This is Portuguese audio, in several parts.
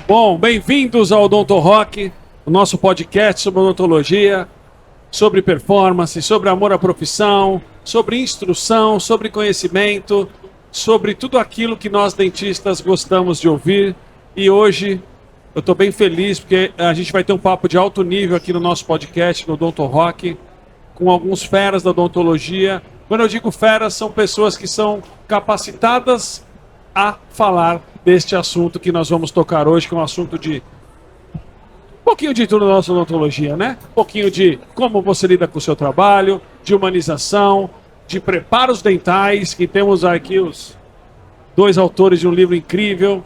Bom, bem-vindos ao Odonto Rock, o nosso podcast sobre odontologia, sobre performance, sobre amor à profissão, sobre instrução, sobre conhecimento, sobre tudo aquilo que nós dentistas gostamos de ouvir. E hoje eu estou bem feliz porque a gente vai ter um papo de alto nível aqui no nosso podcast, no Odonto Rock, com alguns feras da odontologia. Quando eu digo feras, são pessoas que são capacitadas a falar deste assunto que nós vamos tocar hoje, que é um assunto de um pouquinho de tudo na nossa odontologia, né? Um pouquinho de como você lida com o seu trabalho, de humanização, de preparos dentais, que temos aqui os dois autores de um livro incrível.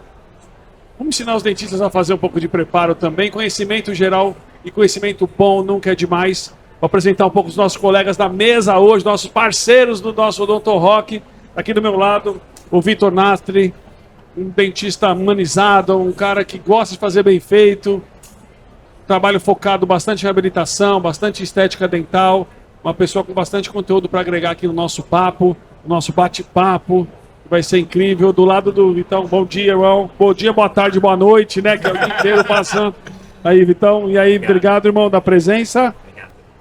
Vamos ensinar os dentistas a fazer um pouco de preparo também. Conhecimento geral e conhecimento bom nunca é demais. Vou apresentar um pouco os nossos colegas da mesa hoje, nossos parceiros do nosso Odonto Rock. Aqui do meu lado, o Vitor Nastri, um dentista humanizado, um cara que gosta de fazer bem feito, trabalho focado bastante em reabilitação, bastante estética dental, uma pessoa com bastante conteúdo para agregar aqui no nosso papo, no nosso bate-papo, vai ser incrível. Do lado do Vitão, bom dia, irmão. Bom dia, boa tarde, boa noite, né? Que é o dia inteiro passando. Aí, Vitão, e aí, obrigado, irmão, da presença.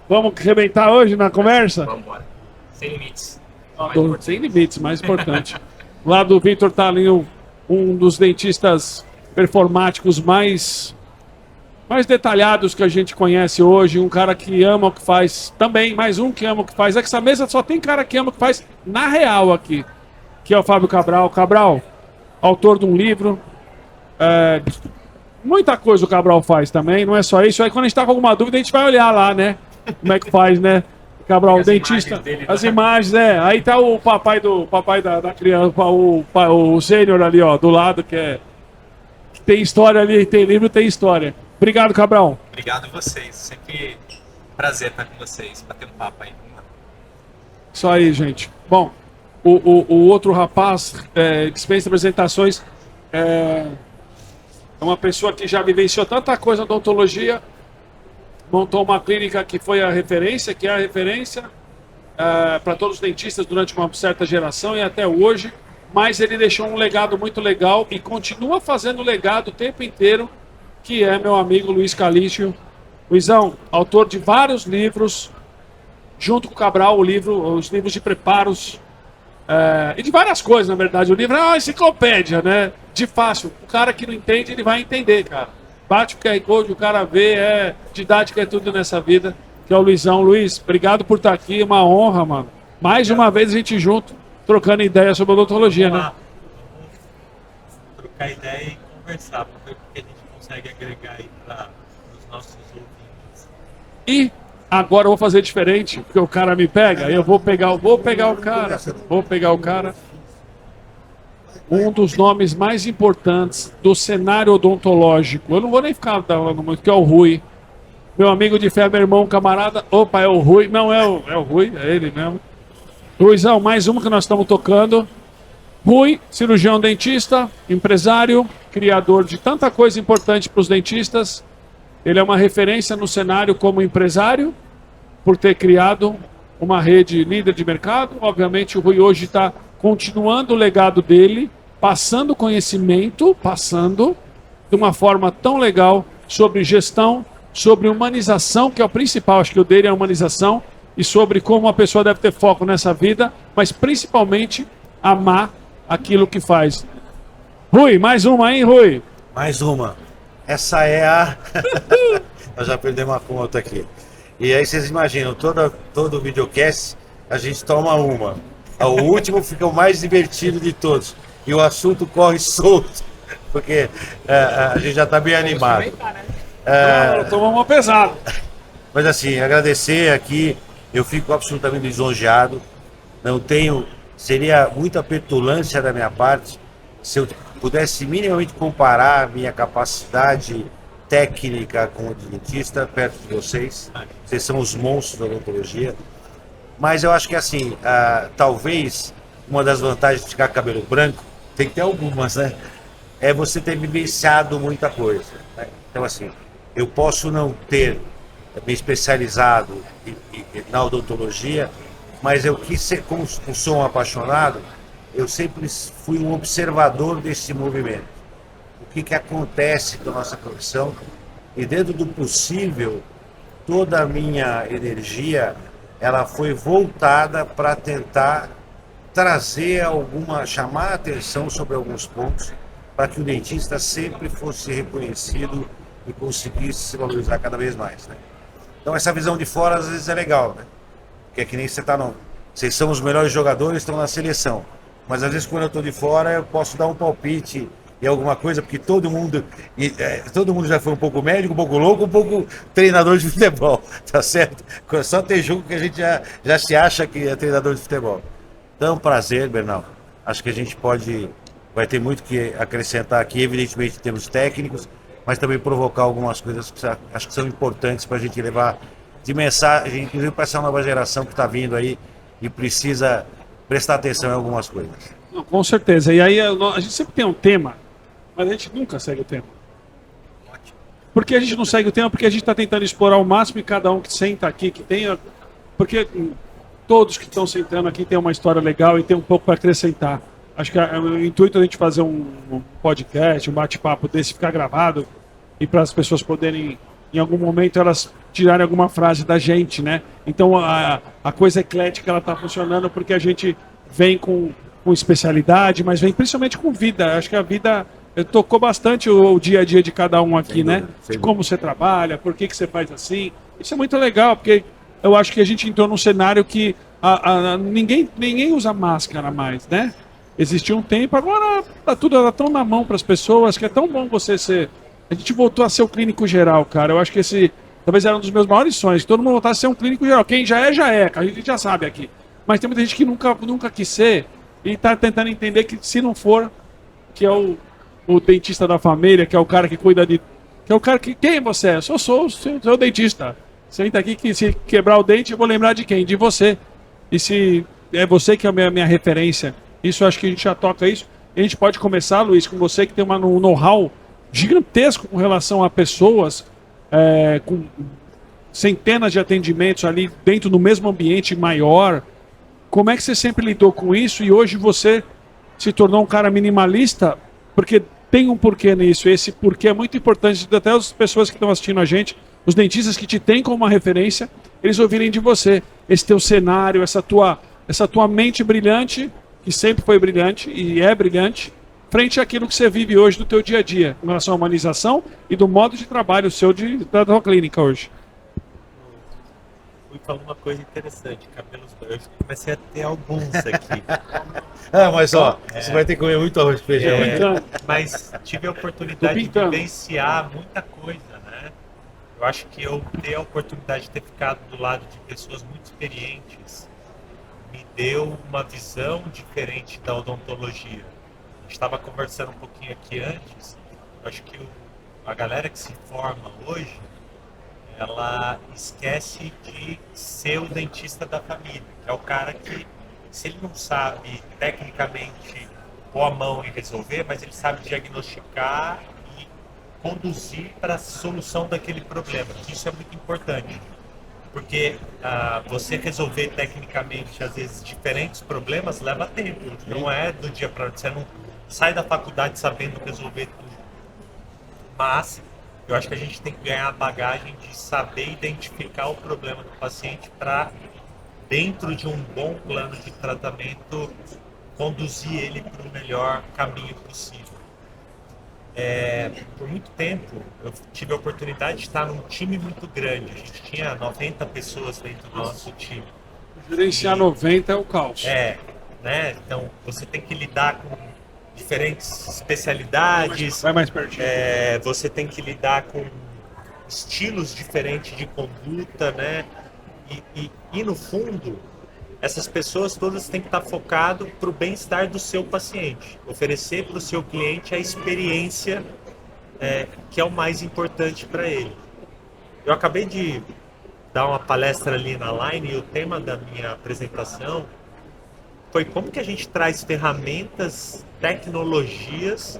Vamos arrebentar hoje na conversa? Vamos embora. Sem limites. Sem limites, mais importante. Do lado do Vitor tá ali um dos dentistas performáticos mais detalhados que a gente conhece hoje, um cara que ama o que faz, também mais um que ama o que faz. É que essa mesa só tem cara que ama o que faz na real aqui, que é o Fábio Cabral. Cabral, autor de um livro, muita coisa o Cabral faz também, não é só isso. Aí quando a gente tá com alguma dúvida, a gente vai olhar lá, né? Como é que faz, né? Cabral, dentista, dele, as imagens, aí tá o papai da criança, o sênior ali, ó, do lado, que tem história ali, tem livro, tem história. Obrigado, Cabral. Obrigado a vocês, sempre prazer estar com vocês, bater um papo aí. Isso aí, gente. Bom, o outro rapaz dispensa apresentações, é uma pessoa que já vivenciou tanta coisa na odontologia, montou uma clínica que foi a referência, que é a referência para todos os dentistas durante uma certa geração e até hoje, mas ele deixou um legado muito legal e continua fazendo legado o tempo inteiro, que é meu amigo Luiz Calixto. Luizão, autor de vários livros, junto com o Cabral, os livros de preparos, e de várias coisas, na verdade. O livro é uma enciclopédia, né? De fácil. O cara que não entende, ele vai entender, cara. Bate o QR Code, o cara vê, didática é tudo nessa vida, que é o Luizão. Luiz, obrigado por estar aqui, uma honra, mano. Mais uma vez a gente junto, trocando ideia sobre odontologia, né? Trocar ideia e conversar, para ver o que a gente consegue agregar aí para os nossos ouvintes. E agora eu vou fazer diferente, porque o cara me pega, eu vou pegar o cara. Um dos nomes mais importantes do cenário odontológico. Eu não vou nem ficar falando muito, que é o Rui. Meu amigo de fé, meu irmão, camarada. Opa, é o Rui. Não, é o Rui, é ele mesmo. Ruizão, mais uma que nós estamos tocando. Rui, cirurgião dentista, empresário, criador de tanta coisa importante para os dentistas. Ele é uma referência no cenário como empresário, por ter criado uma rede líder de mercado. Obviamente o Rui hoje está continuando o legado dele, passando conhecimento, de uma forma tão legal sobre gestão, sobre humanização, que é o principal, acho que o dele é a humanização, e sobre como uma pessoa deve ter foco nessa vida, mas principalmente amar aquilo que faz. Rui, mais uma, hein, Rui? Mais uma. Essa é a... Nós já perdemos a conta aqui. E aí vocês imaginam, todo videocast a gente toma uma. O último fica o mais divertido de todos. E o assunto corre solto, porque a gente já está bem animado. Tomamos uma pesada. Mas assim, agradecer aqui, eu fico absolutamente lisonjeado. Seria muita petulância da minha parte se eu pudesse minimamente comparar a minha capacidade técnica com o dentista perto de vocês. Vocês são os monstros da odontologia. Mas eu acho que assim, talvez uma das vantagens de ficar com cabelo branco, tem que ter algumas, né? É você ter vivenciado muita coisa, né? Então assim, eu posso não ter me especializado na odontologia, mas eu quis ser, como sou um apaixonado, eu sempre fui um observador desse movimento. que acontece com a nossa profissão e dentro do possível, toda a minha energia ela foi voltada para tentar trazer chamar a atenção sobre alguns pontos para que o dentista sempre fosse reconhecido e conseguisse se valorizar cada vez mais, né? Então essa visão de fora às vezes é legal, né? Porque é que nem você tá no... Vocês são os melhores jogadores, estão na seleção. Mas às vezes quando eu estou de fora eu posso dar um palpite em alguma coisa, porque todo mundo já foi um pouco médico, um pouco louco, um pouco treinador de futebol, tá certo? Só tem jogo que a gente já se acha que é treinador de futebol. Então, prazer, Bernal. Acho que a gente vai ter muito que acrescentar aqui, evidentemente em termos técnicos, mas também provocar algumas coisas que acho que são importantes para a gente levar de mensagem, inclusive para essa nova geração que está vindo aí e precisa prestar atenção em algumas coisas. Não, com certeza. E aí a gente sempre tem um tema, mas a gente nunca segue o tema. Por que a gente não segue o tema? Porque a gente está tentando explorar o máximo e cada um que senta aqui, que tenha... Porque todos que estão sentando aqui têm uma história legal e tem um pouco para acrescentar. Acho que o intuito é a gente fazer um podcast, um bate-papo desse, ficar gravado e para as pessoas poderem, em algum momento, elas tirarem alguma frase da gente, né? Então a coisa eclética ela está funcionando porque a gente vem com especialidade, mas vem principalmente com vida. Acho que a vida tocou bastante o dia a dia de cada um aqui, né? De como você trabalha, por que você faz assim. Isso é muito legal, porque eu acho que a gente entrou num cenário que ninguém usa máscara mais, né? Existiu um tempo, agora tá tudo tão na mão para as pessoas que é tão bom você ser... A gente voltou a ser o clínico geral, cara. Eu acho que esse talvez era um dos meus maiores sonhos, que todo mundo voltasse a ser um clínico geral. Quem já é, a gente já sabe aqui. Mas tem muita gente que nunca quis ser e tá tentando entender que se não for, que é o dentista da família, que é o cara que cuida de... Que é o cara que... Quem é você? Eu sou o dentista. Senta aqui que se quebrar o dente eu vou lembrar de quem? De você. E se é você que é a minha referência, isso acho que a gente já toca isso. E a gente pode começar, Luiz, com você que tem um know-how gigantesco com relação a pessoas, com centenas de atendimentos ali dentro do mesmo ambiente maior. Como é que você sempre lidou com isso e hoje você se tornou um cara minimalista? Porque tem um porquê nisso. Esse porquê é muito importante, até as pessoas que estão assistindo a gente, os dentistas que te têm como uma referência, eles ouvirem de você. Esse teu cenário, essa tua mente brilhante, que sempre foi brilhante e é brilhante, frente àquilo que você vive hoje do teu dia a dia, em relação à humanização e do modo de trabalho seu da tua clínica hoje. Fui falar uma coisa interessante, cabelos brancos. Eu comecei a ter alguns aqui. Mas você vai ter que comer muito arroz e feijão. Mas tive a oportunidade de vivenciar muita coisa, né? Eu acho que eu ter a oportunidade de ter ficado do lado de pessoas muito experientes me deu uma visão diferente da odontologia. A gente estava conversando um pouquinho aqui antes. Eu acho que a galera que se forma hoje, ela esquece de ser o dentista da família, que é o cara que, se ele não sabe tecnicamente pôr a mão e resolver, mas ele sabe diagnosticar e conduzir para a solução daquele problema. Isso é muito importante, porque você resolver tecnicamente, às vezes, diferentes problemas leva tempo. Não é do dia para noite. Você não sai da faculdade sabendo resolver tudo. Mas eu acho que a gente tem que ganhar a bagagem de saber identificar o problema do paciente para, dentro de um bom plano de tratamento, conduzir ele para o melhor caminho possível. Por muito tempo, eu tive a oportunidade de estar num time muito grande. A gente tinha 90 pessoas dentro do nosso time. Gerenciar 90 é o caos. Né? Então, você tem que lidar com diferentes especialidades. Vai mais pertinho. Você tem que lidar com estilos diferentes de conduta, né? E no fundo, essas pessoas todas têm que estar focado para o bem-estar do seu paciente, oferecer para o seu cliente a experiência que é o mais importante para ele. Eu acabei de dar uma palestra ali na Line e o tema da minha apresentação foi como que a gente traz ferramentas, tecnologias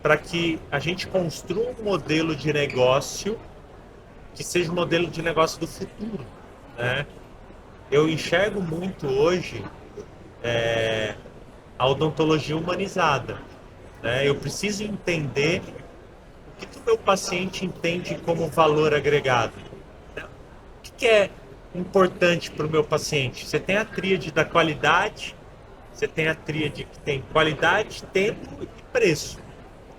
para que a gente construa um modelo de negócio que seja o modelo de negócio do futuro, né? Eu enxergo muito hoje a odontologia humanizada. né? Eu preciso entender o que o meu paciente entende como valor agregado. Né? O que é importante para o meu paciente? Você tem a tríade da qualidade, você tem a tríade que tem qualidade, tempo e preço.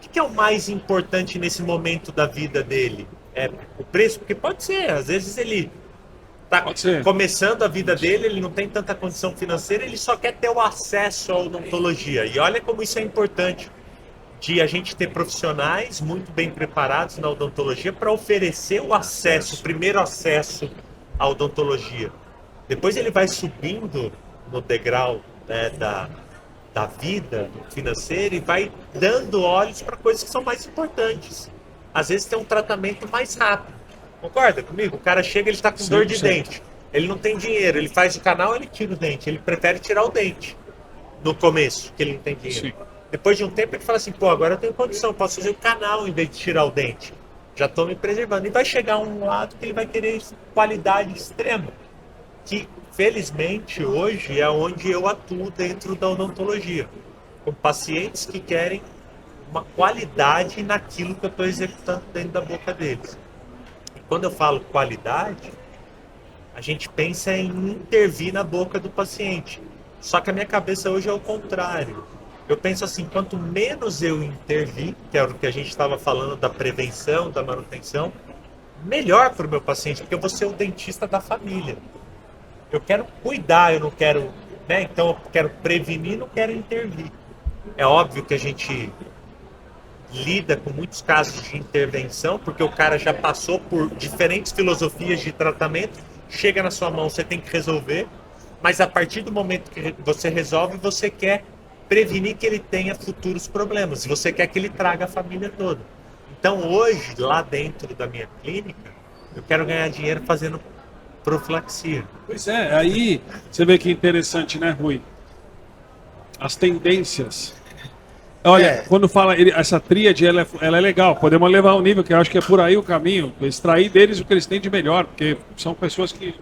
O que é o mais importante nesse momento da vida dele? É o preço? Porque pode ser, às vezes ele está começando a vida dele, ele não tem tanta condição financeira, ele só quer ter o acesso à odontologia. E olha como isso é importante, de a gente ter profissionais muito bem preparados na odontologia para oferecer o acesso, o primeiro acesso à odontologia. Depois ele vai subindo no degrau, né, da vida financeira e vai dando olhos para coisas que são mais importantes. Às vezes tem um tratamento mais rápido. Concorda comigo? O cara chega, ele está com 100%. Dor de dente. Ele não tem dinheiro, ele faz o canal, ele tira o dente. Ele prefere tirar o dente no começo, que ele não tem dinheiro. Sim. Depois de um tempo ele fala assim, pô, agora eu tenho condição, posso fazer o canal em vez de tirar o dente. Já estou me preservando. E vai chegar um lado que ele vai querer qualidade extrema. Que, felizmente, hoje é onde eu atuo dentro da odontologia. Com pacientes que querem uma qualidade naquilo que eu estou executando dentro da boca deles. E quando eu falo qualidade, a gente pensa em intervir na boca do paciente. Só que a minha cabeça hoje é o contrário. Eu penso assim, quanto menos eu intervir, que é o que a gente estava falando da prevenção, da manutenção, melhor para o meu paciente, porque eu vou ser o dentista da família. Eu quero cuidar, eu não quero, né? Então eu quero prevenir, não quero intervir. É óbvio que a gente lida com muitos casos de intervenção, porque o cara já passou por diferentes filosofias de tratamento, chega na sua mão, você tem que resolver, mas a partir do momento que você resolve, você quer prevenir que ele tenha futuros problemas, você quer que ele traga a família toda. Então hoje, lá dentro da minha clínica, eu quero ganhar dinheiro fazendo profilaxia. Pois é, aí você vê que interessante, né, Rui? As tendências. Olha, quando fala essa tríade, ela é legal, podemos levar ao nível que eu acho que é por aí o caminho, extrair deles o que eles têm de melhor, porque são pessoas que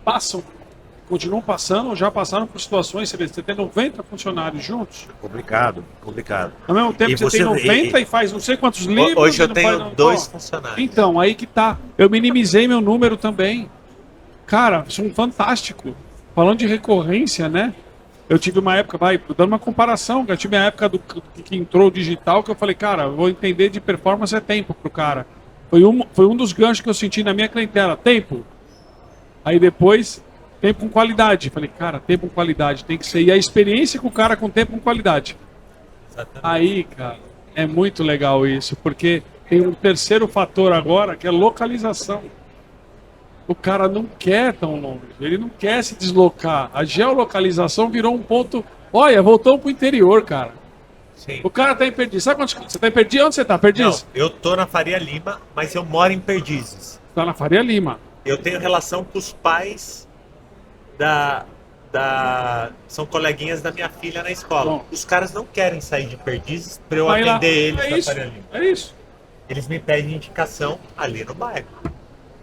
passam, continuam passando ou já passaram por situações, você tem 90 funcionários juntos. Complicado. Ao mesmo tempo que você tem 90 e faz não sei quantos livros. Hoje eu tenho 2 funcionários. Então, aí que tá. Eu minimizei meu número também. Cara, são fantástico. Falando de recorrência, né? Eu tive uma época, dando uma comparação, eu tive a época que entrou o digital, que eu falei, cara, eu vou entender de performance é tempo pro cara. Foi um dos ganchos que eu senti na minha clientela, tempo. Aí depois, tempo com qualidade. Falei, cara, tempo com qualidade tem que ser. E a experiência com o cara com tempo com qualidade. Exatamente. Aí, cara, é muito legal isso, porque tem um terceiro fator agora, que é localização. O cara não quer tão longe, ele não quer se deslocar. A geolocalização virou um ponto... Olha, voltou pro interior, cara. Sim. O cara tá em Perdizes. Sabe onde você tá em Perdizes? Onde você tá? Perdizes? Não, eu tô na Faria Lima, mas eu moro em Perdizes. Tá na Faria Lima. Eu tenho relação com os pais são coleguinhas da minha filha na escola. Bom, os caras não querem sair de Perdizes para eu atender eles na Faria Lima. É isso. Eles me pedem indicação ali no bairro.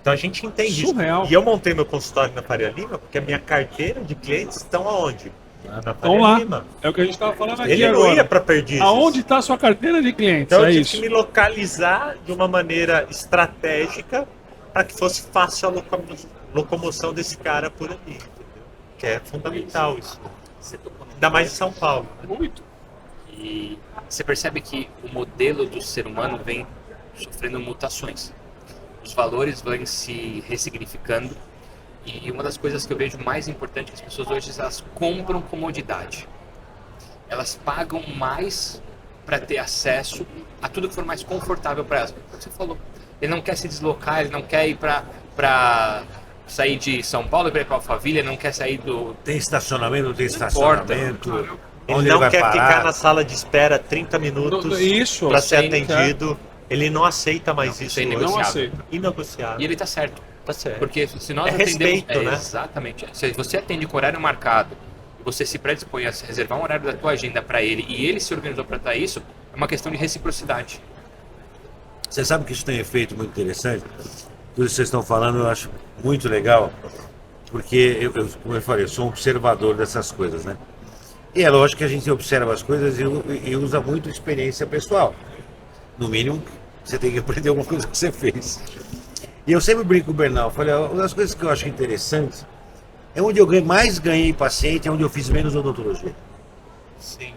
Então a gente entende surreal. Isso. E eu montei meu consultório na Faria Lima porque a minha carteira de clientes estão aonde? Na Faria lá. Lima. É o que a gente estava falando aqui Ele agora. não ia para Perdizes. Aonde está a sua carteira de clientes? Então eu tive que me localizar de uma maneira estratégica para que fosse fácil a locomoção desse cara por ali. Entendeu? Que é fundamental isso. Ainda mais em São Paulo. Né? Muito. E você percebe que o modelo do ser humano vem sofrendo mutações. Os valores vão se ressignificando e uma das coisas que eu vejo mais importante é que as pessoas hoje elas compram comodidade. Elas pagam mais para ter acesso a tudo que for mais confortável para elas. Como você falou, ele não quer se deslocar, ele não quer ir para sair de São Paulo e ir para Alphaville, ele não quer sair do... Tem estacionamento, Ele não quer ficar na sala de espera 30 minutos para ser atendido. Ele não aceita mais isso. É inegociável. Inegociável. E ele tá certo. Tá certo. Porque se nós atendemos... Respeito, né? Exatamente. Se você atende com horário marcado, você se predispõe a reservar um horário da tua agenda para ele e ele se organizou para dar isso, é uma questão de reciprocidade. Você sabe que isso tem um efeito muito interessante? Tudo isso que vocês estão falando eu acho muito legal, porque, como eu falei, eu sou um observador dessas coisas, né? E é lógico que a gente observa as coisas e usa muito experiência pessoal. No mínimo, você tem que aprender alguma coisa que você fez. E eu sempre brinco com o Bernal, falei, uma das coisas que eu acho interessante é onde eu mais ganhei paciente, é onde eu fiz menos odontologia. Sim.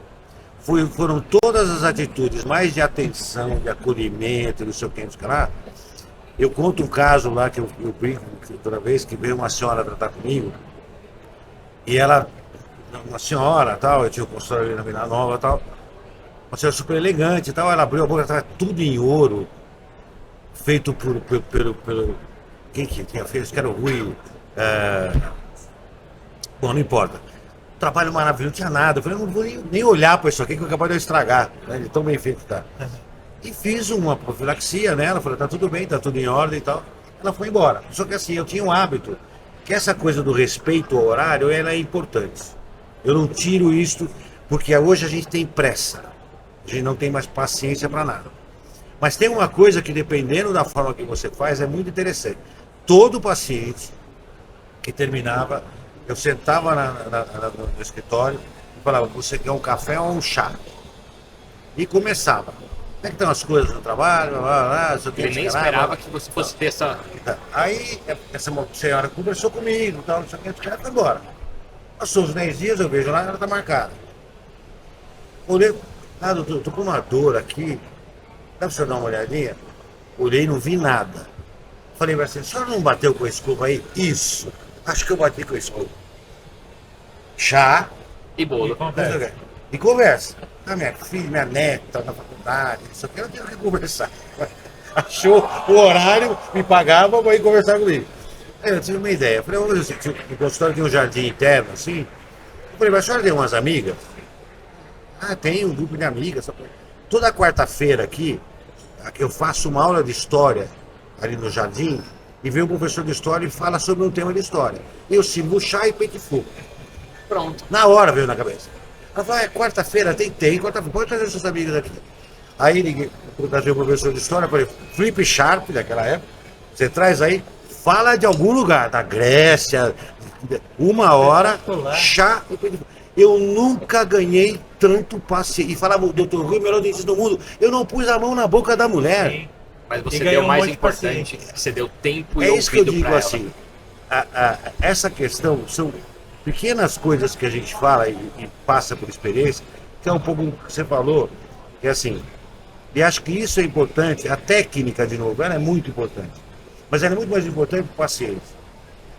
Foram todas as atitudes, mais de atenção, de acolhimento, não sei o que, não sei o que lá. Eu conto um caso lá que eu brinco toda vez que veio uma senhora tratar comigo, e ela, uma senhora tal, eu tinha um consultório ali na Vila Nova tal, uma senhora super elegante e tal, ela abriu a boca, estava tudo em ouro, feito pelo quem que tinha feito? Acho que era o Rui. Bom, não importa. Trabalho maravilhoso, não tinha nada. Eu falei, não vou nem olhar para isso aqui que eu acabei de estragar, né, de tão bem feito que tá. E fiz uma profilaxia nela, falei, tá tudo bem, tá tudo em ordem e tal. Ela foi embora. Só que assim, eu tinha um hábito, que essa coisa do respeito ao horário, ela é importante. Eu não tiro isto, porque hoje a gente tem pressa. A gente não tem mais paciência para nada. Mas tem uma coisa que, dependendo da forma que você faz, é muito interessante. Todo paciente que terminava, eu sentava no escritório e falava, você quer um café ou um chá? E começava. Como é que estão as coisas no trabalho? Ele nem esperava que você fosse ter essa... Aí essa senhora conversou comigo, tal, não sei o que, ela foi embora. Passou uns 10 dias, eu vejo lá, ela está marcada. Olhei, doutor, tô com uma dor aqui, dá pra você dar uma olhadinha? Olhei e não vi nada. Falei pra você, a senhora não bateu com a escova aí? Isso, acho que eu bati com a escova. Chá. E bolo. E conversa. Minha filha, minha neta na faculdade, isso aqui, eu tenho que conversar. Achou o horário, me pagava para ir conversar comigo. Aí eu tive uma ideia. Falei, vamos ver se o consultório tem um jardim interno assim. Eu falei, mas a senhora tem umas amigas? Tem um grupo de amigas. Toda quarta-feira aqui, eu faço uma aula de história ali no jardim e vem um professor de história e fala sobre um tema de história. Eu sirvo chá e peito fogo. Pronto. Na hora veio na cabeça. Ela falou, quarta-feira, tem, quarta-feira, pode trazer seus amigos aqui. Aí liguei, trazer o professor de história, falei, Flip Sharp, daquela época, você traz aí, fala de algum lugar, da Grécia, 1 hora, chá e peito fogo. Eu nunca ganhei tanto paciente. E falava o Dr. Rui, o melhor dentista do mundo, eu não pus a mão na boca da mulher. Sim. Mas você deu o mais importante, você deu tempo e ouvido. É isso que eu digo ela. assim. Essa questão são pequenas coisas que a gente fala e passa por experiência, que é um pouco o que você falou, que é assim. E acho que isso é importante. A técnica, de novo, ela é muito importante. Mas ela é muito mais importante para o paciente.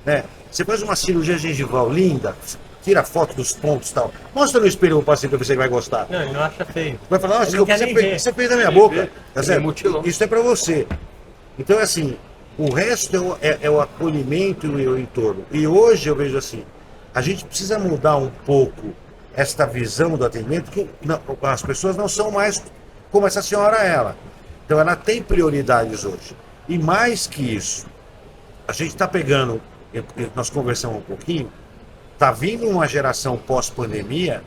Né? Você faz uma cirurgia gengival linda, tira foto dos pontos e tal. Mostra no espelho o paciente para ver se ele vai gostar. Não, ele não acha feio. Vai falar, nossa, você fez na minha boca. Tá certo? Isso é para você. Então, assim, o resto é o acolhimento e o entorno. E hoje eu vejo assim, a gente precisa mudar um pouco esta visão do atendimento, que as pessoas não são mais como essa senhora ela. Então ela tem prioridades hoje. E mais que isso, a gente está pegando, nós conversamos um pouquinho, está vindo uma geração pós-pandemia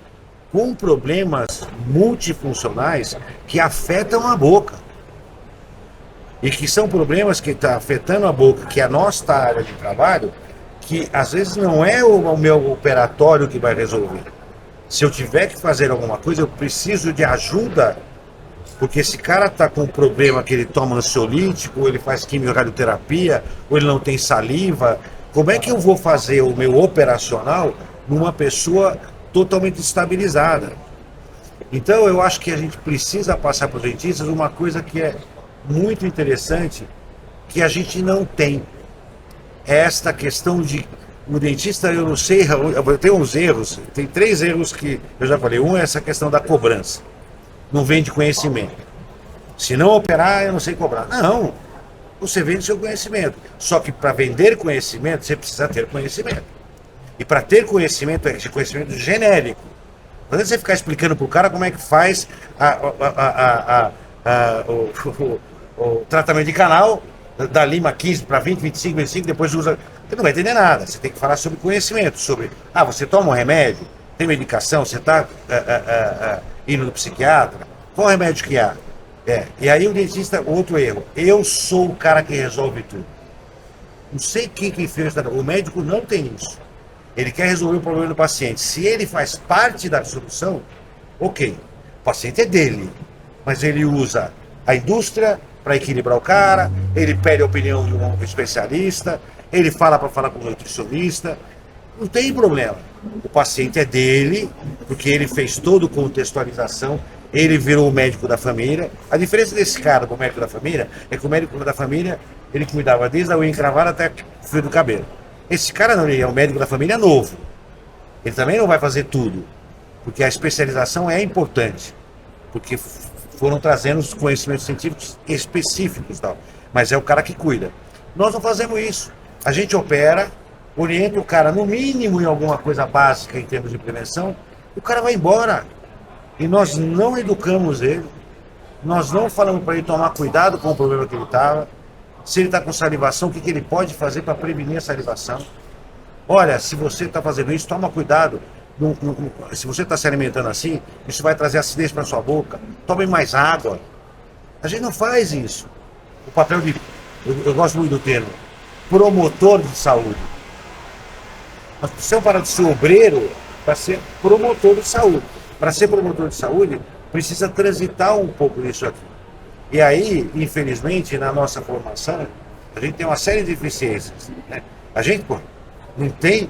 com problemas multifuncionais que afetam a boca. E que são problemas que estão afetando a boca, que é a nossa área de trabalho, que às vezes não é o meu operatório que vai resolver. Se eu tiver que fazer alguma coisa, eu preciso de ajuda, porque esse cara está com um problema que ele toma ansiolítico, ou ele faz quimio-radioterapia, ou ele não tem saliva. Como é que eu vou fazer o meu operacional numa pessoa totalmente estabilizada? Então eu acho que a gente precisa passar para os dentistas uma coisa que é muito interessante, que a gente não tem. É esta questão de o dentista, eu não sei, eu tenho uns erros, tem 3 erros que eu já falei. Um é essa questão da cobrança. Não vende conhecimento. Se não operar, eu não sei cobrar. Não, você vende seu conhecimento. Só que para vender conhecimento, você precisa ter conhecimento. E para ter conhecimento, é conhecimento genérico. Não adianta você ficar explicando para o cara como é que faz o tratamento de canal, da lima 15 para 20, 25, 25, depois usa. Você não vai entender nada. Você tem que falar sobre conhecimento, sobre, você toma um remédio, tem medicação, você está indo no psiquiatra, qual remédio que há? E aí o dentista, outro erro, eu sou o cara que resolve tudo. Não sei quem fez, o médico não tem isso. Ele quer resolver o problema do paciente. Se ele faz parte da solução, ok. O paciente é dele, mas ele usa a indústria para equilibrar o cara, ele pede a opinião de um especialista, ele fala para falar com o nutricionista. Não tem problema. O paciente é dele, porque ele fez toda a contextualização, ele virou o médico da família. A diferença desse cara com o médico da família é que o médico da família, ele cuidava desde a unha encravada até o fio do cabelo. Esse cara não, ele é o médico da família novo. Ele também não vai fazer tudo, porque a especialização é importante, porque foram trazendo os conhecimentos científicos específicos, tal. Mas é o cara que cuida. Nós não fazemos isso. A gente opera, orienta o cara no mínimo em alguma coisa básica em termos de prevenção, o cara vai embora. E nós não educamos ele, nós não falamos para ele tomar cuidado com o problema que ele estava. Se ele está com salivação, o que ele pode fazer para prevenir a salivação? Olha, se você está fazendo isso, toma cuidado. Se você está se alimentando assim, isso vai trazer acidez para sua boca. Tome mais água. A gente não faz isso. O papel de... Eu gosto muito do termo. Promotor de saúde. Nós precisamos parar de ser obreiro para ser promotor de saúde. Para ser promotor de saúde, precisa transitar um pouco nisso aqui. E aí, infelizmente, na nossa formação, a gente tem uma série de deficiências. Né? A gente, não tem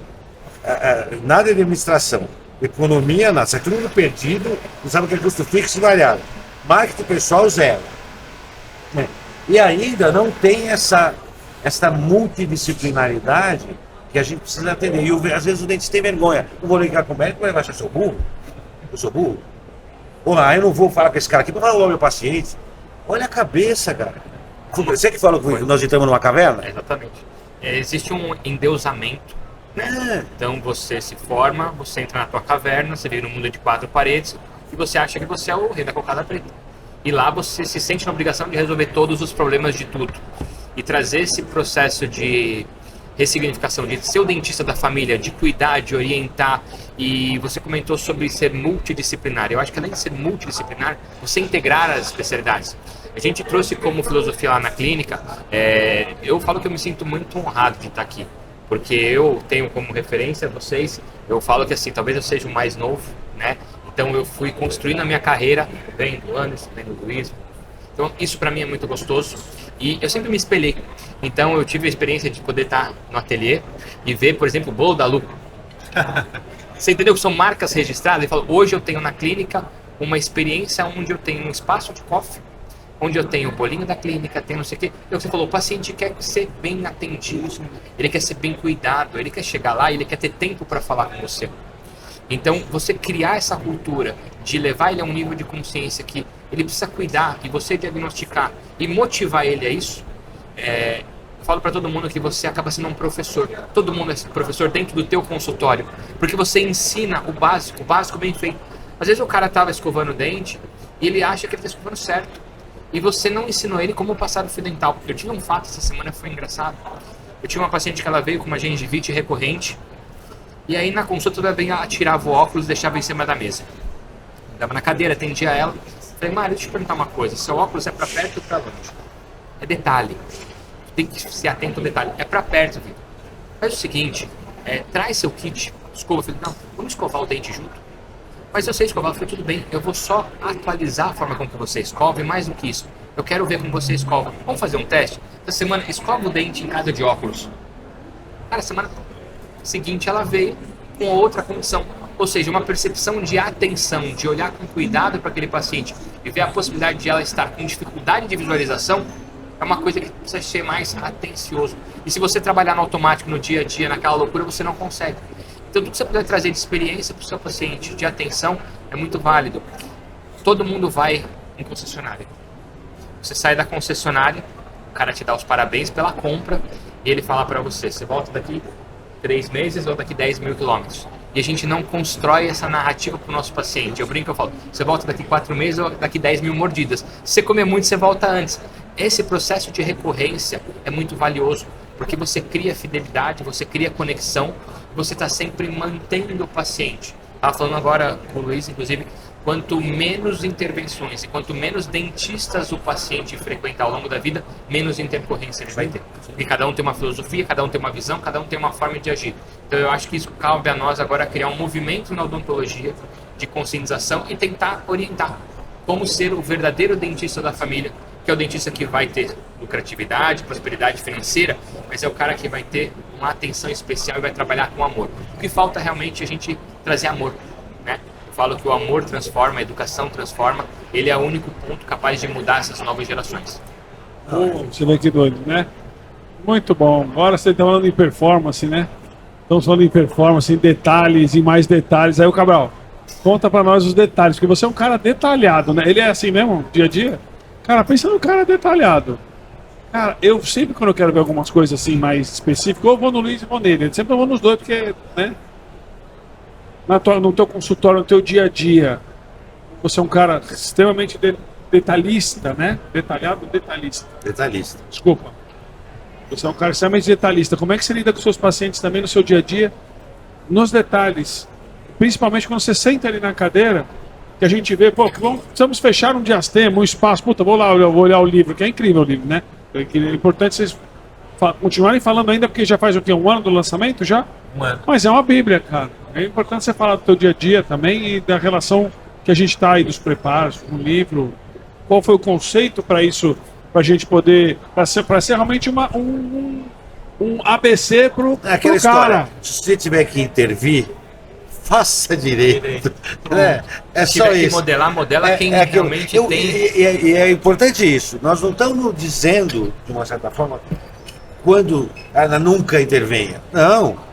nada de administração, economia, nada. Sai todo mundo perdido, não sabe o que é custo fixo e variável. Marketing pessoal, zero. Né? E ainda não tem essa multidisciplinaridade que a gente precisa atender. E às vezes o dentista tem vergonha. Não vou ligar com o médico, ele vai achar que eu sou burro. Eu sou burro. Olá, eu não vou falar com esse cara aqui para falar o meu paciente. Olha a cabeça, cara. Você que falou que nós entramos numa caverna? Exatamente. Existe um endeusamento, né? Então você se forma, você entra na tua caverna, você vive num mundo de 4 paredes e você acha que você é o rei da cocada preta. E lá você se sente na obrigação de resolver todos os problemas de tudo. E trazer esse processo de ressignificação, de ser o dentista da família, de cuidar, de orientar. E você comentou sobre ser multidisciplinar. Eu acho que além de ser multidisciplinar, você integrar as especialidades. A gente trouxe como filosofia lá na clínica, eu falo que eu me sinto muito honrado de estar aqui, porque eu tenho como referência vocês, eu falo que assim, talvez eu seja o mais novo, né? Então eu fui construindo a minha carreira, vendo o Anderson, vendo o Luiz. Então isso para mim é muito gostoso e eu sempre me espelhei. Então eu tive a experiência de poder estar no ateliê e ver, por exemplo, o bolo da Lu. Você entendeu que são marcas registradas? Eu falo, hoje eu tenho na clínica uma experiência onde eu tenho um espaço de coffee, onde eu tenho o bolinho da clínica, tem não sei o quê. Então você falou, o paciente quer ser bem atendido, ele quer ser bem cuidado, ele quer chegar lá, ele quer ter tempo para falar com você. Então você criar essa cultura de levar ele a um nível de consciência que ele precisa cuidar e você diagnosticar e motivar ele a isso, eu falo para todo mundo que você acaba sendo um professor. Todo mundo é professor dentro do teu consultório, porque você ensina o básico bem feito. Às vezes o cara estava escovando o dente e ele acha que ele está escovando certo. E você não ensinou ele como passar o fio dental. Eu tive um fato essa semana, foi engraçado. Eu tinha uma paciente que ela veio com uma gengivite recorrente. E aí na consulta ela vinha, tirava o óculos e deixava em cima da mesa. Eu dava na cadeira, atendia ela. Falei, Mário, deixa eu te perguntar uma coisa. Seu óculos é para perto ou para longe? É detalhe. Tem que ser atento ao detalhe. É para perto, Vitor. Faz o seguinte, traz seu kit, escova. Eu falei, não, vamos escovar o dente junto. Mas eu sei escovar, eu falei, tudo bem, eu vou só atualizar a forma como você escova e mais do que isso, eu quero ver como você escova. Vamos fazer um teste? Essa semana, escova o dente em casa de óculos. Cara, semana seguinte ela veio com outra condição. Ou seja, uma percepção de atenção, de olhar com cuidado para aquele paciente e ver a possibilidade de ela estar com dificuldade de visualização, é uma coisa que precisa ser mais atencioso. E se você trabalhar no automático, no dia a dia, naquela loucura, você não consegue. Então, tudo que você puder trazer de experiência para o seu paciente, de atenção, é muito válido. Todo mundo vai em concessionária. Você sai da concessionária, o cara te dá os parabéns pela compra e ele fala para você, você volta daqui 3 meses ou daqui 10 mil quilômetros. E a gente não constrói essa narrativa para o nosso paciente. Eu brinco, eu falo, você volta daqui 4 meses ou daqui 10 mil mordidas. Se você comer muito, você volta antes. Esse processo de recorrência é muito valioso, porque você cria fidelidade, você cria conexão, você está sempre mantendo o paciente. Estava falando agora com o Luiz, inclusive, quanto menos intervenções e quanto menos dentistas o paciente frequentar ao longo da vida, menos intercorrência ele vai ter. Porque cada um tem uma filosofia, cada um tem uma visão, cada um tem uma forma de agir. Então eu acho que isso cabe a nós agora criar um movimento na odontologia de conscientização e tentar orientar como ser o verdadeiro dentista da família, que é o dentista que vai ter lucratividade, prosperidade financeira, mas é o cara que vai ter uma atenção especial e vai trabalhar com amor. O que falta realmente é a gente trazer amor, né? Eu falo que o amor transforma, a educação transforma, ele é o único ponto capaz de mudar essas novas gerações. Você vê que doido, né? Muito bom. Agora você está falando em performance, né? Estamos falando em performance, em detalhes, em mais detalhes. Aí o Cabral, conta pra nós os detalhes, porque você é um cara detalhado, né? Ele é assim mesmo, dia a dia? Cara, pensa no cara detalhado. Cara, eu sempre quando eu quero ver algumas coisas assim mais específicas, eu vou no Luiz e vou nele. Sempre eu vou nos dois, porque, né? No teu consultório, no teu dia a dia, você é um cara extremamente detalhista, né? Detalhado, detalhista. Detalhista. Desculpa. Você é um cara extremamente detalhista. Como é que você lida com seus pacientes também no seu dia a dia? Nos detalhes. Principalmente quando você senta ali na cadeira, que a gente vê, pô, precisamos fechar um diastema, um espaço. Puta, vou lá, eu vou olhar o livro, que é incrível o livro, né? É importante vocês continuarem falando ainda, porque já faz o quê? Um ano do lançamento já? Um ano. Mas é uma bíblia, cara. É importante você falar do teu dia a dia também e da relação que a gente está aí dos preparos com o livro. Qual foi o conceito para isso, para a gente poder, para ser realmente um ABC pro Aquela cara. história, se você tiver que intervir, faça direito. É Se só tiver que isso. modelar, modela quem aquilo. realmente tem. E é importante isso. Nós não estamos dizendo, de uma certa forma, quando ela nunca intervenha. Não.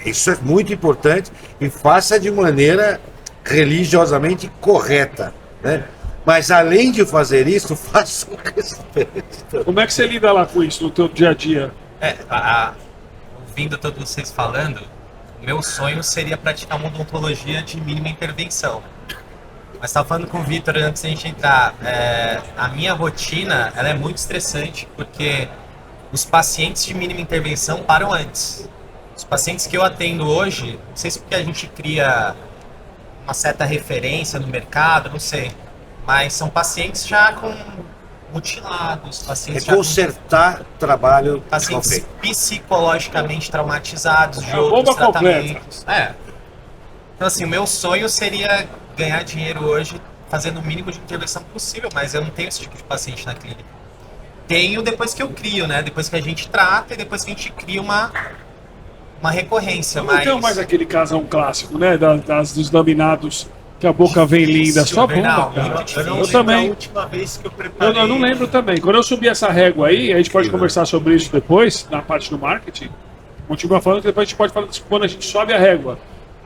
Isso é muito importante e faça de maneira religiosamente correta, né? Mas além de fazer isso, faça com respeito. Como é que você lida lá com isso no teu dia a dia? Ouvindo todos vocês falando, o meu sonho seria praticar uma odontologia de mínima intervenção. Mas estava falando com o Vitor antes da gente entrar, a minha rotina ela é muito estressante, porque os pacientes de mínima intervenção param antes. Os pacientes que eu atendo hoje, não sei se porque a gente cria uma certa referência no mercado, não sei, mas são pacientes já com mutilados, pacientes já consertar trabalho mal pacientes feito. psicologicamente traumatizados de É a outros bomba completa. tratamentos. Então assim, o meu sonho seria ganhar dinheiro hoje fazendo o mínimo de intervenção possível, mas eu não tenho esse tipo de paciente na clínica. Tenho depois que eu crio, né? Depois que a gente trata e depois que a gente cria uma recorrência. Eu não tenho mais aquele casão clássico, né? Dos laminados que a boca vem linda. Só Bernal, bomba, cara. muito difícil. Eu não Eu lembro também. a última vez que eu preparei. Eu não lembro também. Quando eu subir essa régua aí, a gente pode conversar sobre isso depois, na parte do marketing. Continua falando que depois a gente pode falar disso quando a gente sobe a régua.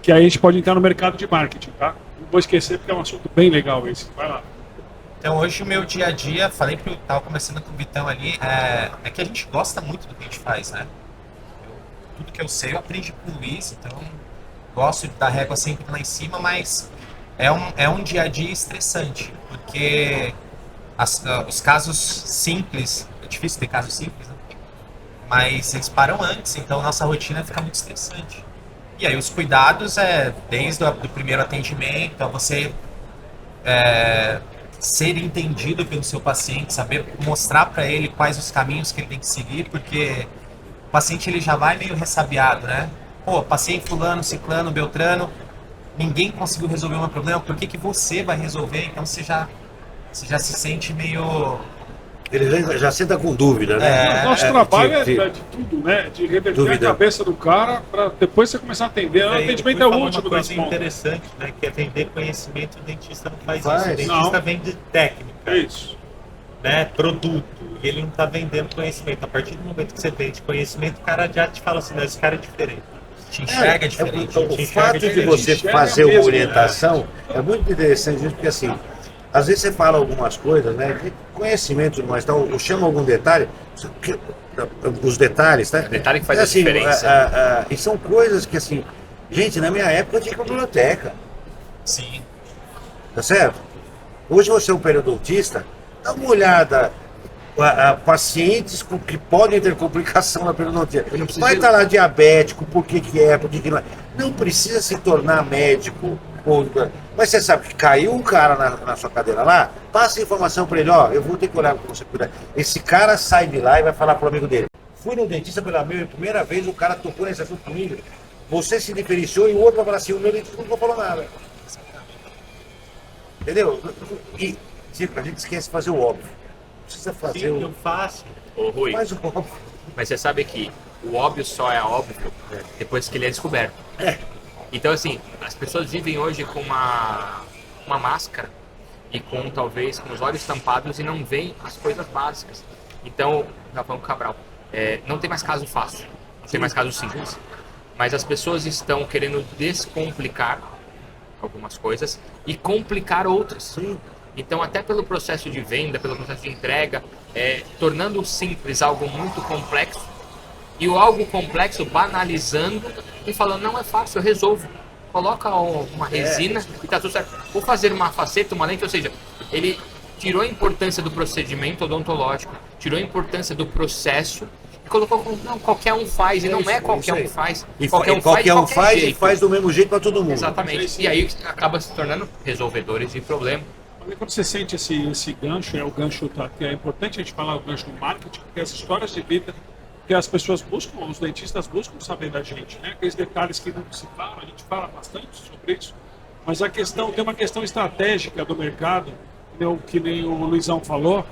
Que aí a gente pode entrar no mercado de marketing, tá? Não vou esquecer porque é um assunto bem legal esse. Vai lá. Então hoje o meu dia a dia, falei que eu tava conversando com o Vitão ali, é que a gente gosta muito do que a gente faz, né? Tudo que eu sei eu aprendi com o Luiz, então gosto de dar régua sempre lá em cima, mas é um dia a dia estressante, porque os casos simples, é difícil ter casos simples, né? Mas eles param antes, então nossa rotina fica muito estressante. E aí os cuidados desde o primeiro atendimento, a você ser entendido pelo seu paciente, saber mostrar para ele quais os caminhos que ele tem que seguir, porque o paciente ele já vai meio ressabiado, né? Pô, passei em fulano, ciclano, beltrano, ninguém conseguiu resolver o meu problema, por que você vai resolver? Então você já se sente meio... Ele já senta com dúvida, né? Nosso trabalho de- é de tudo, né? De reverter Dúvida. a cabeça do cara para depois você começar a atender. O atendimento é o último uma das coisa contas. interessante, né? Que é vender conhecimento, o dentista não faz Faz. isso. O dentista Não. vende técnica, É isso. né? Produto. E ele não está vendendo conhecimento. A partir do momento que você vende conhecimento, o cara já te fala assim, não, esse cara é diferente. Te enxerga diferente. O fato de você enxerga fazer uma mesmo, orientação é muito interessante isso, porque assim, às vezes você fala algumas coisas, né? De conhecimento, mas tal, ou chama algum detalhe, os detalhes, tá? Detalhe que faz a assim, diferença. e são coisas que assim, gente, na minha época eu tinha que ir pra biblioteca, Sim. tá certo? Hoje você é um periodontista, dá uma olhada. Pacientes que podem ter complicação na periodontia. Vai estar lá diabético, por que é, por que não é. Não precisa se tornar médico Pô, mas você sabe que caiu um cara na sua cadeira lá, passa a informação para ele, ó, eu vou ter que olhar para você cuidar. Esse cara sai de lá e vai falar pro amigo dele. Fui no dentista pela primeira vez, o cara tocou nesse assunto comigo. Você se diferenciou e o outro vai falar assim, o meu dentista nunca falou nada. Entendeu? E tipo, a gente esquece de fazer o óbvio. Precisa fazer Sim, o. não faço. Ô, Rui, Faz o óbvio. mas você sabe que o óbvio só é óbvio depois que ele é descoberto. Então, assim, as pessoas vivem hoje com uma máscara e talvez com os olhos tampados e não veem as coisas básicas. Então, Rafael Cabral, não tem mais caso fácil, não tem mais caso simples. Mas as pessoas estão querendo descomplicar algumas coisas e complicar outras. Sim. Então, até pelo processo de venda, pelo processo de entrega, tornando simples algo muito complexo e o algo complexo banalizando e falando, não é fácil, eu resolvo. Coloca uma resina e tá tudo certo. Vou fazer uma faceta, uma lente, ou seja, ele tirou a importância do procedimento odontológico, tirou a importância do processo e colocou como, não, qualquer um faz, e não é qualquer um faz. E Qualquer um faz e jeito. faz do mesmo jeito para todo mundo. Exatamente. E aí acaba se tornando resolvedores de problema. Quando você sente esse gancho, o gancho que é importante a gente falar, o gancho do marketing, porque as histórias de vida que as pessoas buscam, os dentistas buscam saber da gente, né? Aqueles detalhes que não se falam, a gente fala bastante sobre isso, mas tem uma questão estratégica do mercado, que nem o Luizão falou,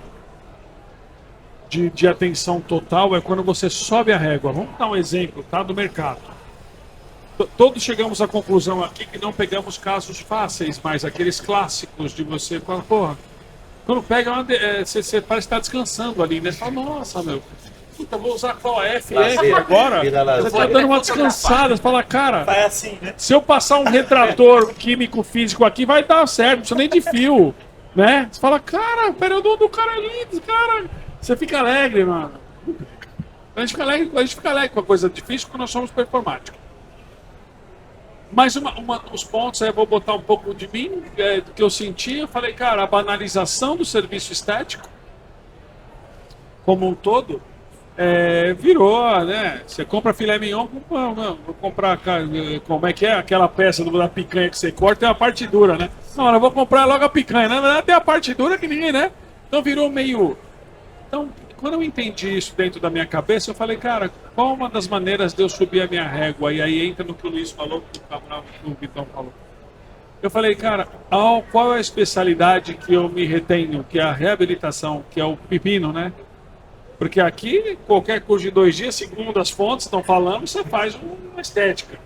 de atenção total, é quando você sobe a régua. Vamos dar um exemplo, tá? Do mercado. Todos chegamos à conclusão aqui que não pegamos casos fáceis, mas aqueles clássicos de você falar, porra, quando pega, você parece estar descansando ali, né? Você fala, nossa, meu, puta, vou usar qual FF agora? Você tá dando uma descansada, você fala, cara, Vai assim, né? se eu passar um retrator químico físico aqui, vai dar certo, não precisa nem de fio, né? Você fala, cara, o período do cara é lindo, cara. Você fica alegre, mano. A gente fica alegre com a coisa difícil porque nós somos performáticos. Mas os pontos, eu vou botar um pouco de mim, do que eu senti, eu falei, cara, a banalização do serviço estético, como um todo, virou, né? Você compra filé mignon, vou comprar, como é que é? Aquela peça da picanha que você corta, tem a parte dura, né? Não, eu vou comprar logo a picanha, na verdade tem a parte dura que ninguém, né? Então virou meio... Então, quando eu entendi isso dentro da minha cabeça, eu falei, cara, qual uma das maneiras de eu subir a minha régua? E aí entra no que o Luiz falou, que o Cabral, que o Vitão falou. Eu falei, cara, qual é a especialidade que eu me retenho? Que é a reabilitação, que é o pepino, né? Porque aqui, qualquer curso de 2 dias, segundo as fontes estão falando, você faz uma estética.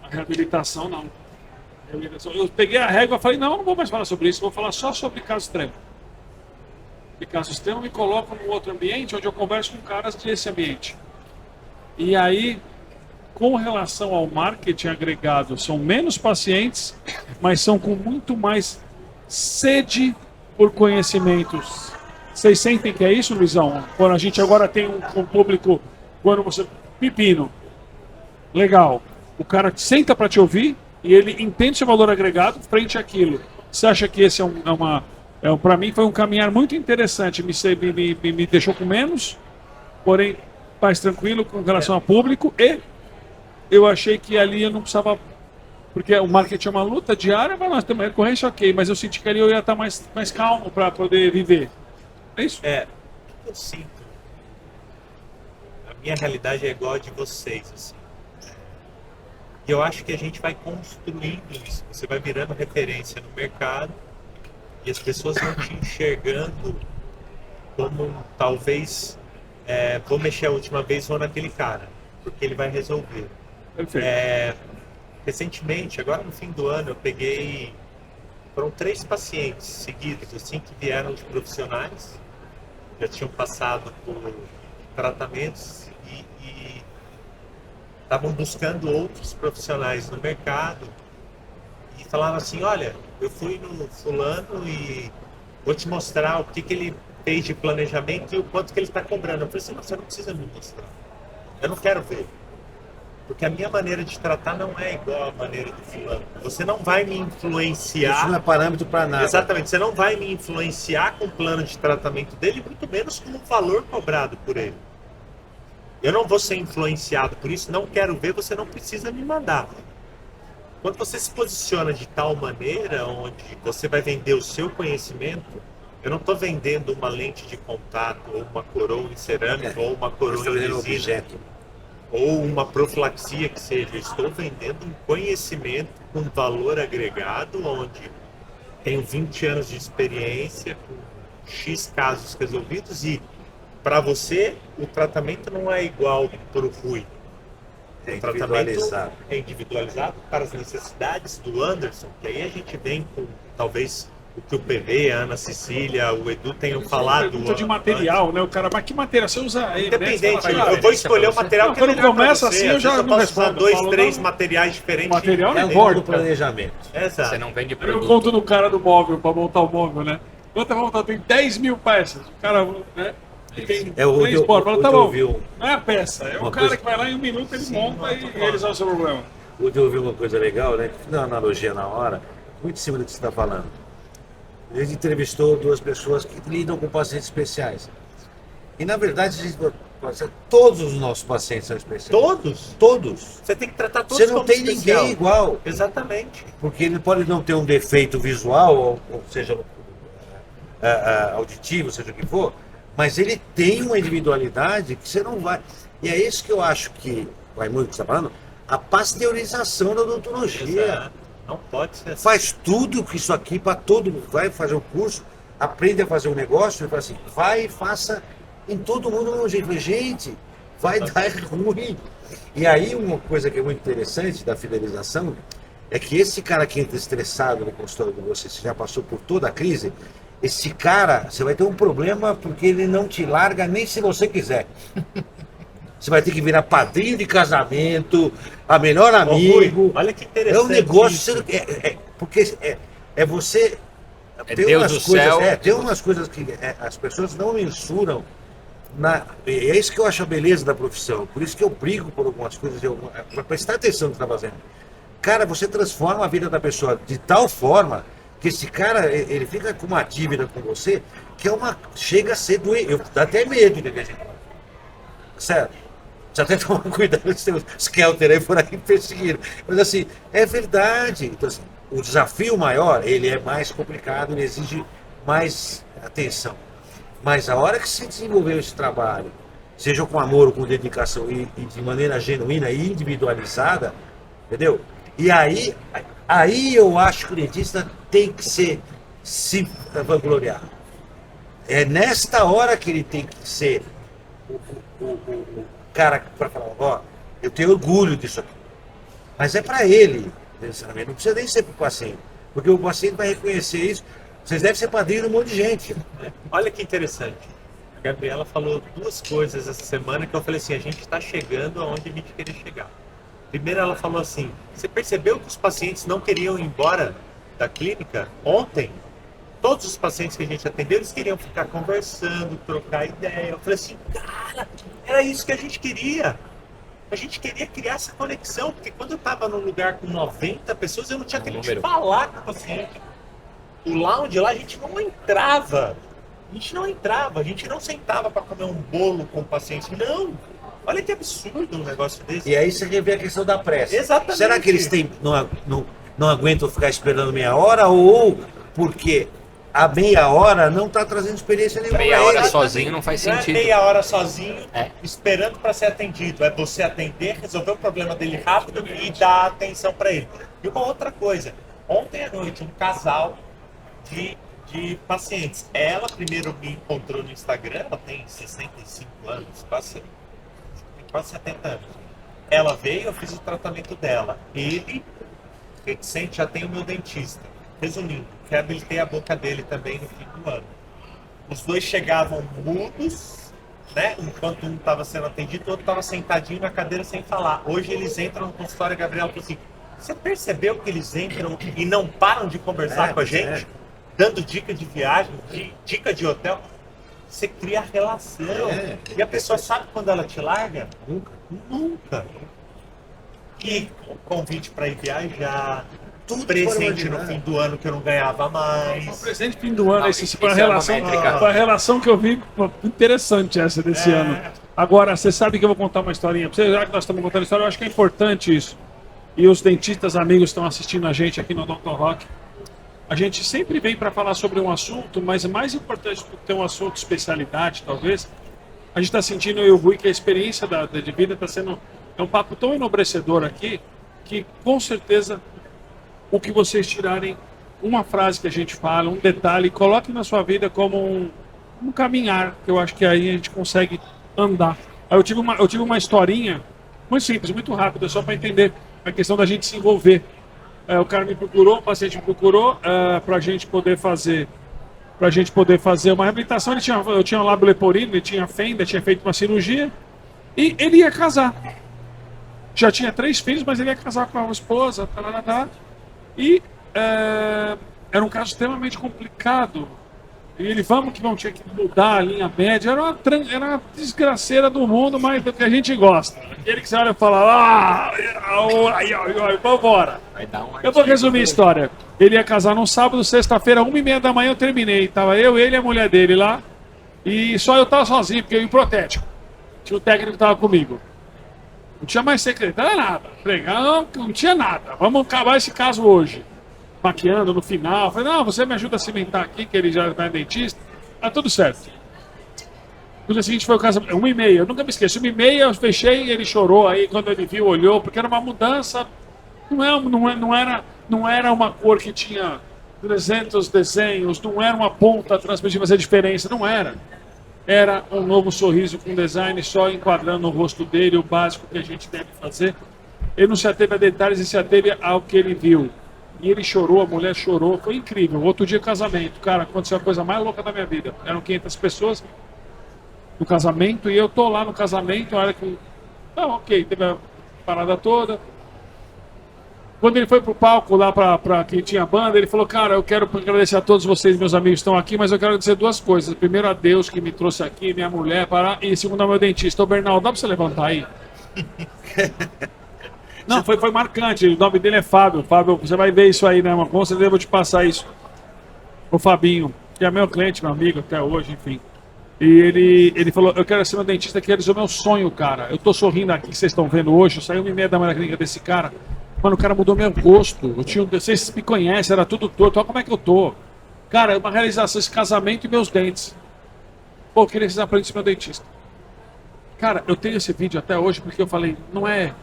A reabilitação, não. Eu peguei a régua e falei, não vou mais falar sobre isso, vou falar só sobre caso extremo. E caso extremo, me coloco num outro ambiente onde eu converso com caras desse ambiente. E aí, com relação ao marketing agregado, são menos pacientes, mas são com muito mais sede por conhecimentos. Vocês sentem que é isso, Luizão? Quando a gente agora tem um público, quando você... Pepino. Legal. O cara senta para te ouvir e ele entende seu valor agregado frente àquilo. Você acha que esse para mim foi um caminhar muito interessante, me deixou com menos, porém mais tranquilo com relação ao público, e eu achei que ali eu não precisava, porque o marketing é uma luta diária, mas nós temos recorrência, ok, mas eu senti que ali eu ia estar mais calmo para poder viver. É isso? O que eu sinto, a minha realidade é igual a de vocês, assim. E eu acho que a gente vai construindo isso, você vai virando referência no mercado, e as pessoas vão te enxergando como talvez vou mexer a última vez vou naquele cara, porque ele vai resolver. Perfeito. Recentemente, agora no fim do ano, foram 3 pacientes seguidos assim que vieram de profissionais, já tinham passado por tratamentos e estavam buscando outros profissionais no mercado e falavam assim, olha, eu fui no fulano e vou te mostrar o que ele fez de planejamento e o quanto que ele está cobrando. Eu falei assim, você não precisa me mostrar. Eu não quero ver. Porque a minha maneira de tratar não é igual à maneira do fulano. Você não vai me influenciar... Isso não é parâmetro para nada. Exatamente. Você não vai me influenciar com o plano de tratamento dele, muito menos com o valor cobrado por ele. Eu não vou ser influenciado por isso, não quero ver, você não precisa me mandar. Quando você se posiciona de tal maneira, onde você vai vender o seu conhecimento, eu não estou vendendo uma lente de contato, ou uma coroa em cerâmica, ou uma coroa em resina, objeto. ou uma profilaxia que seja. Eu estou vendendo um conhecimento com valor agregado, onde tenho 20 anos de experiência, com X casos resolvidos, e para você o tratamento não é igual para o Rui. É O tratamento individualizado. é individualizado para as necessidades do Anderson, que aí a gente vem com talvez o que o PV, a Ana Cecília, o Edu tenham falado. Pergunta de material, né? O cara, mas que material? Você usa aí? Independente, né? eu vou escolher o material Não, que é quando melhor começa pra você. assim, eu Às já vezes não posso usar respondo. Eu 2, falo, 3 não. materiais diferentes. O material É não o importa. do planejamento. Exato. Você não vende Eu produto. conto no cara do móvel pra montar o móvel, né? Quanto montar? Tem 10 mil peças. O cara, né? Tem É o três eu- portas. Fala, tá eu bom. ouvi um- Não é a peça, é o uma cara coisa- que vai lá em um minuto, ele monta e resolve o seu problema. Hoje eu ouvi uma coisa legal, né? Que fiz uma analogia na hora, muito em cima do que você está falando. Ele entrevistou 2 pessoas que lidam com pacientes especiais. E na verdade, todos os nossos pacientes são especiais. Todos? Todos. Você tem que tratar todos Você não como tem especial. ninguém igual. Exatamente. Porque ele pode não ter um defeito visual, ou seja, auditivo, seja o que for, mas ele tem uma individualidade que você não vai. E é isso que eu acho que, vai muito que você está falando, a pasteurização da odontologia. Exato. Não pode ser assim. Faz tudo que isso aqui para todo mundo. Vai fazer um curso, aprende a fazer um negócio e fala assim, vai e faça em todo mundo do mesmo jeito. Falei, gente, vai dar ruim. E aí uma coisa que é muito interessante da fidelização é que esse cara que entra estressado no consultório de você, você já passou por toda a crise, esse cara, você vai ter um problema porque ele não te larga nem se você quiser. Você vai ter que virar padrinho de casamento, a melhor Ô, Rui, amigo. olha que interessante. É um negócio, isso. porque é você. É Deus do céu. Tem umas coisas que as pessoas não mensuram. E é isso que eu acho a beleza da profissão. Por isso que eu brigo por algumas coisas, para prestar atenção no que está fazendo. Cara, você transforma a vida da pessoa de tal forma que esse cara, ele fica com uma dívida com você que chega a ser doente. Eu dá até medo de vez em quando. Sério. Você até toma cuidado com os seus Skelter aí por aí perseguindo. Mas assim, é verdade. Então, assim, o desafio maior, ele é mais complicado, ele exige mais atenção. Mas a hora que se desenvolveu esse trabalho, seja com amor ou com dedicação e de maneira genuína e individualizada, entendeu? E aí eu acho que o dentista tem que se vangloriar. É nesta hora que ele tem que ser o cara para falar, ó, eu tenho orgulho disso aqui. Mas é para ele, sinceramente, não precisa nem ser para o paciente, porque o paciente vai reconhecer isso. Vocês devem ser padrinho de um monte de gente. Olha que interessante. A Gabriela falou 2 coisas essa semana que eu falei assim, a gente está chegando aonde a gente queria chegar. Primeiro ela falou assim, você percebeu que os pacientes não queriam ir embora da clínica ontem? Todos os pacientes que a gente atendeu, eles queriam ficar conversando, trocar ideia. Eu falei assim, cara, era isso que a gente queria. A gente queria criar essa conexão, porque quando eu estava num lugar com 90 pessoas, eu não tinha tempo de falar com o paciente. O lounge lá, a gente não entrava. A gente não sentava para comer um bolo com o paciente. Não. Olha que absurdo um negócio desse. E aí você revê a questão da pressa. Exatamente. Será que eles não aguentam ficar esperando meia hora ou porque a meia hora não está trazendo experiência nenhuma? Meia pra hora eles? sozinho não faz Não é sentido. meia hora sozinho, É. esperando para ser atendido. É você atender, resolver o problema dele rápido e dar atenção para ele. E uma outra coisa. Ontem à noite, um casal de pacientes. Ela primeiro me encontrou no Instagram, ela tem 65 anos, quase 70 anos. Ela veio, eu fiz o tratamento dela. Ele, reticente, já tem o meu dentista. Resumindo, reabilitei a boca dele também no fim do ano. Os 2 chegavam mudos, né? Enquanto um estava sendo atendido, o outro estava sentadinho na cadeira sem falar. Hoje eles entram no consultório, Gabriel falou assim, você percebeu que eles entram e não param de conversar com a gente? Dando dica de viagem, dica de hotel. Você cria relação. E a pessoa sabe quando ela te larga? Nunca. E convite para ir viajar, Tudo presente fora no fim do ano que eu não ganhava O mais. presente fim do ano, Não, esse isso foi a é relação, uma métrica. foi a relação que eu vi, pô, interessante essa desse ano. Agora, você sabe que eu vou contar uma historinha pra você, já que nós estamos contando história, eu acho que é importante isso. e os dentistas amigos estão assistindo a gente aqui no Dr. Rock. A gente sempre vem para falar sobre um assunto, mas mais importante do que ter um assunto de especialidade, talvez, a gente está sentindo, eu e o Rui, que a experiência de vida está sendo um papo tão enobrecedor aqui, que com certeza o que vocês tirarem, uma frase que a gente fala, um detalhe, coloquem na sua vida como um caminhar, que eu acho que aí a gente consegue andar. Aí eu tive uma historinha muito simples, muito rápida, só para entender a questão da gente se envolver. O cara me procurou, o paciente me procurou para a gente poder fazer uma reabilitação. Eu tinha um lábio leporino, ele tinha fenda, tinha feito uma cirurgia e ele ia casar. Já tinha 3 filhos, mas ele ia casar com uma esposa, e era um caso extremamente complicado. E ele, vamos tinha que mudar a linha média. Era uma desgraceira do mundo, mas do que a gente gosta. Aquele que você olha e fala, vambora. Eu vou resumir a história. Ele ia casar num sábado, sexta-feira, 1h30 da manhã eu terminei. Tava eu, ele e a mulher dele lá. E só eu tava sozinho, porque eu ia em protético. Tinha o técnico que tava comigo. Não tinha mais secretária, nada. Falei, não tinha nada. Vamos acabar esse caso hoje. Maquiando no final. Falei, não, você me ajuda a cimentar aqui, que ele já vai dentista. Tá tudo certo. No dia seguinte foi o caso, 1h30. Eu nunca me esqueço. 1h30 eu fechei e ele chorou aí quando ele viu, olhou, porque era uma mudança. Não era uma cor que tinha 300 desenhos, não era uma ponta transmitida fazer diferença, não era. Era um novo sorriso com design só enquadrando o rosto dele, o básico que a gente deve fazer. Ele não se ateve a detalhes e se ateve ao que ele viu. E ele chorou, a mulher chorou, foi incrível. Outro dia, casamento. Cara, aconteceu a coisa mais louca da minha vida. Eram 500 pessoas no casamento e eu tô lá no casamento, a hora que... ok, teve a parada toda. Quando ele foi pro palco lá pra quem tinha banda, ele falou, cara, eu quero agradecer a todos vocês, meus amigos que estão aqui, mas eu quero agradecer 2 coisas. Primeiro a Deus que me trouxe aqui, minha mulher, e segundo ao meu dentista. Ô Bernal, dá pra você levantar aí? Não, foi marcante. O nome dele é Fábio. Fábio, você vai ver isso aí, né, mano? Com certeza eu vou te passar isso. O Fabinho, que é meu cliente, meu amigo até hoje, enfim. E ele falou, eu quero ser meu dentista, que realizou meu sonho, cara. Eu tô sorrindo aqui, que vocês estão vendo hoje. Eu saí 1h30 da manhã da clínica desse cara. Mano, o cara mudou meu rosto. Vocês me conhecem, era tudo torto. Olha como é que eu tô. Cara, é uma realização, esse casamento e meus dentes. Pô, eu queria que vocês aprendessem meu dentista. Cara, eu tenho esse vídeo até hoje porque eu falei, não é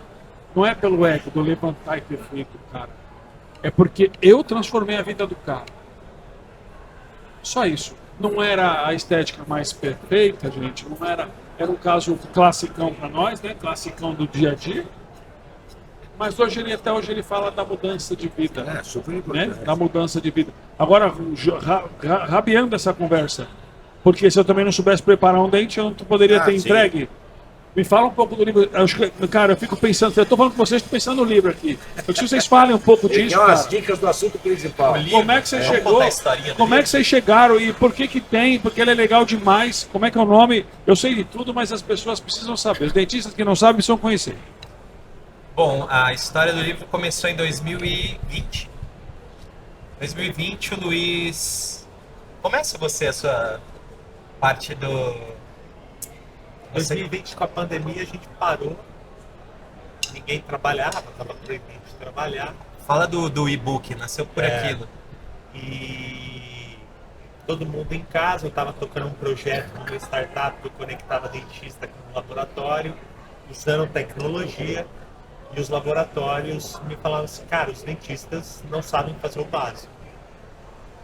pelo ego do levantar e ter feito, cara. É porque eu transformei a vida do cara. Só isso. Não era a estética mais perfeita, gente. Não era um caso classicão para nós, né? Classicão do dia a dia. Mas até hoje ele fala da mudança de vida. É, super importante. Né? Da mudança de vida. Agora, rabiando essa conversa. Porque se eu também não soubesse preparar um dente, eu não poderia ter entregue. Me fala um pouco do livro. Cara, eu fico pensando, eu tô falando com vocês, estou pensando no livro aqui. Eu preciso que vocês falem um pouco disso, cara. As dicas do assunto principal. Como é que você chegou? Como é que vocês chegaram e por que tem? Porque ele é legal demais. Como é que é o nome? Eu sei de tudo, mas as pessoas precisam saber. Os dentistas que não sabem precisam conhecer. Bom, a história do livro começou em 2020. 2020, o Luiz... Começa você a sua parte do... 2020, com a pandemia, a gente parou. Ninguém trabalhava, estava proibido de trabalhar. Fala do e-book, nasceu por aquilo. E todo mundo em casa, eu estava tocando um projeto numa startup que eu conectava dentista com um laboratório, usando tecnologia. E os laboratórios me falavam assim, cara, os dentistas não sabem fazer o básico,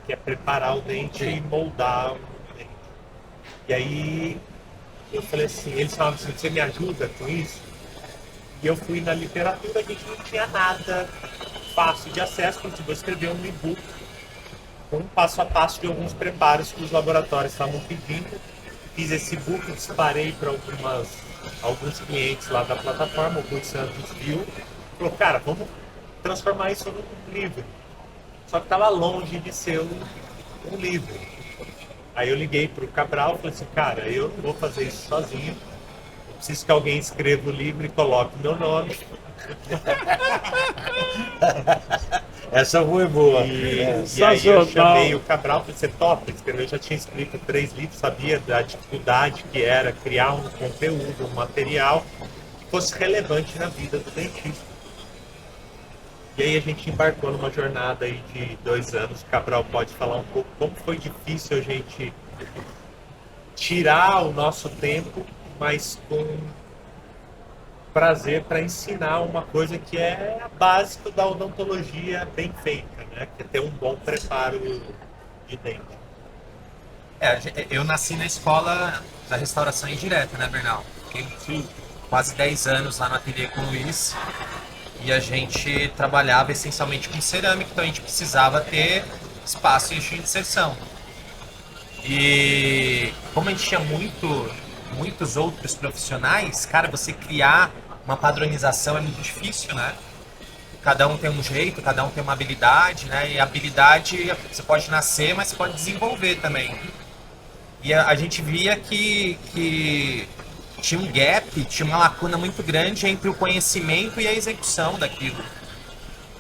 que é preparar o dente e moldar o dente. E aí eu falei assim, eles falavam assim, você me ajuda com isso? E eu fui na literatura, a gente não tinha nada fácil de acesso, então vou escrever um e-book com um passo a passo de alguns preparos que os laboratórios estavam pedindo. Fiz esse e-book, disparei para alguns clientes lá da plataforma, o Rui Santos viu, falou, cara, vamos transformar isso num livro. Só que estava longe de ser um livro. Aí eu liguei para o Cabral e falei assim, cara, eu não vou fazer isso sozinho, eu preciso que alguém escreva o livro e coloque o meu nome. Essa foi boa. E aí eu chamei o Cabral para ser top, escrever. Eu já tinha escrito 3 livros, sabia da dificuldade que era criar um conteúdo, um material que fosse relevante na vida do dentista. E aí a gente embarcou numa jornada aí de 2 anos. O Cabral pode falar um pouco como foi difícil a gente tirar o nosso tempo, mas com prazer para ensinar uma coisa que é a básica da odontologia bem feita, né? Que é ter um bom preparo de dente. Eu nasci na escola da restauração indireta, né, Bernal? Fiquei quase 10 anos lá no ateliê com o Luiz. E a gente trabalhava essencialmente com cerâmica, então a gente precisava ter espaço e eixo de inserção. E como a gente tinha muitos outros profissionais, cara, você criar uma padronização é muito difícil, né? Cada um tem um jeito, cada um tem uma habilidade, né? E a habilidade você pode nascer, mas você pode desenvolver também. E a gente via que tinha um gap, tinha uma lacuna muito grande entre o conhecimento e a execução daquilo.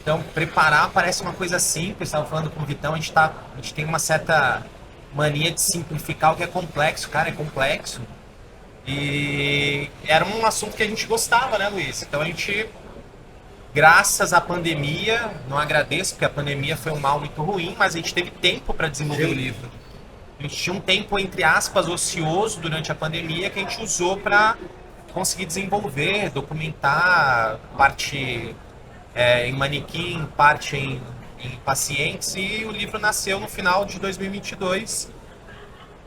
Então, preparar parece uma coisa simples. Estava falando com o Vitão, a gente tem uma certa mania de simplificar o que é complexo. Cara, é complexo. E era um assunto que a gente gostava, né, Luiz? Então, a gente, graças à pandemia, não agradeço, porque a pandemia foi um mal muito ruim, mas a gente teve tempo para desenvolver o livro. A gente tinha um tempo, entre aspas, ocioso durante a pandemia que a gente usou para conseguir desenvolver, documentar, parte em manequim, parte em pacientes, e o livro nasceu no final de 2022.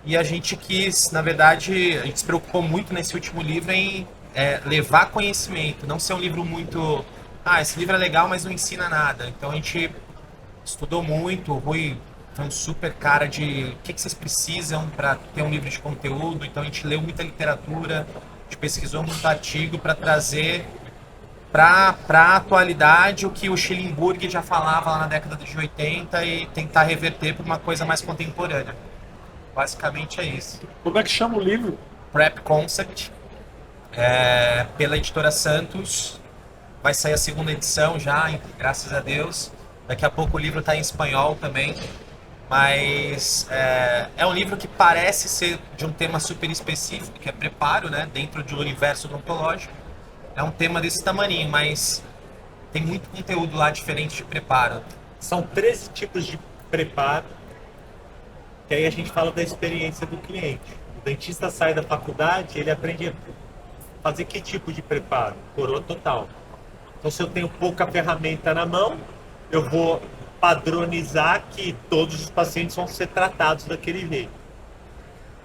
E a gente quis, na verdade, a gente se preocupou muito nesse último livro em levar conhecimento, não ser um livro muito... esse livro é legal, mas não ensina nada. Então a gente estudou muito, o Rui foi um super cara de o que vocês precisam para ter um livro de conteúdo. Então a gente leu muita literatura, a gente pesquisou muito artigo para trazer para a atualidade o que o Schellenberg já falava lá na década de 80 e tentar reverter para uma coisa mais contemporânea. Basicamente é isso. Como é que chama o livro? Prep Concept, pela editora Santos. Vai sair a segunda edição já, graças a Deus. Daqui a pouco o livro está em espanhol também. Mas é um livro que parece ser de um tema super específico, que é preparo, né, dentro de um universo odontológico. É um tema desse tamaninho, mas tem muito conteúdo lá diferente de preparo. São 13 tipos de preparo, que aí a gente fala da experiência do cliente. O dentista sai da faculdade, ele aprende a fazer que tipo de preparo? Coroa total. Então, se eu tenho pouca ferramenta na mão, eu vou padronizar que todos os pacientes vão ser tratados daquele jeito.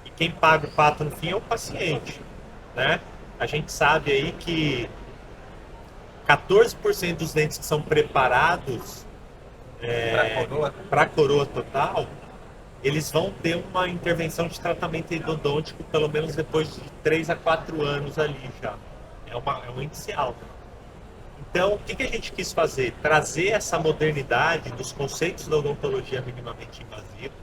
E quem paga o pato no fim é o paciente, né? A gente sabe aí que 14% dos dentes que são preparados para a coroa total, eles vão ter uma intervenção de tratamento endodôntico pelo menos depois de 3 a 4 anos ali já. É um índice alto. Então, o que a gente quis fazer? Trazer essa modernidade dos conceitos da odontologia minimamente invasiva,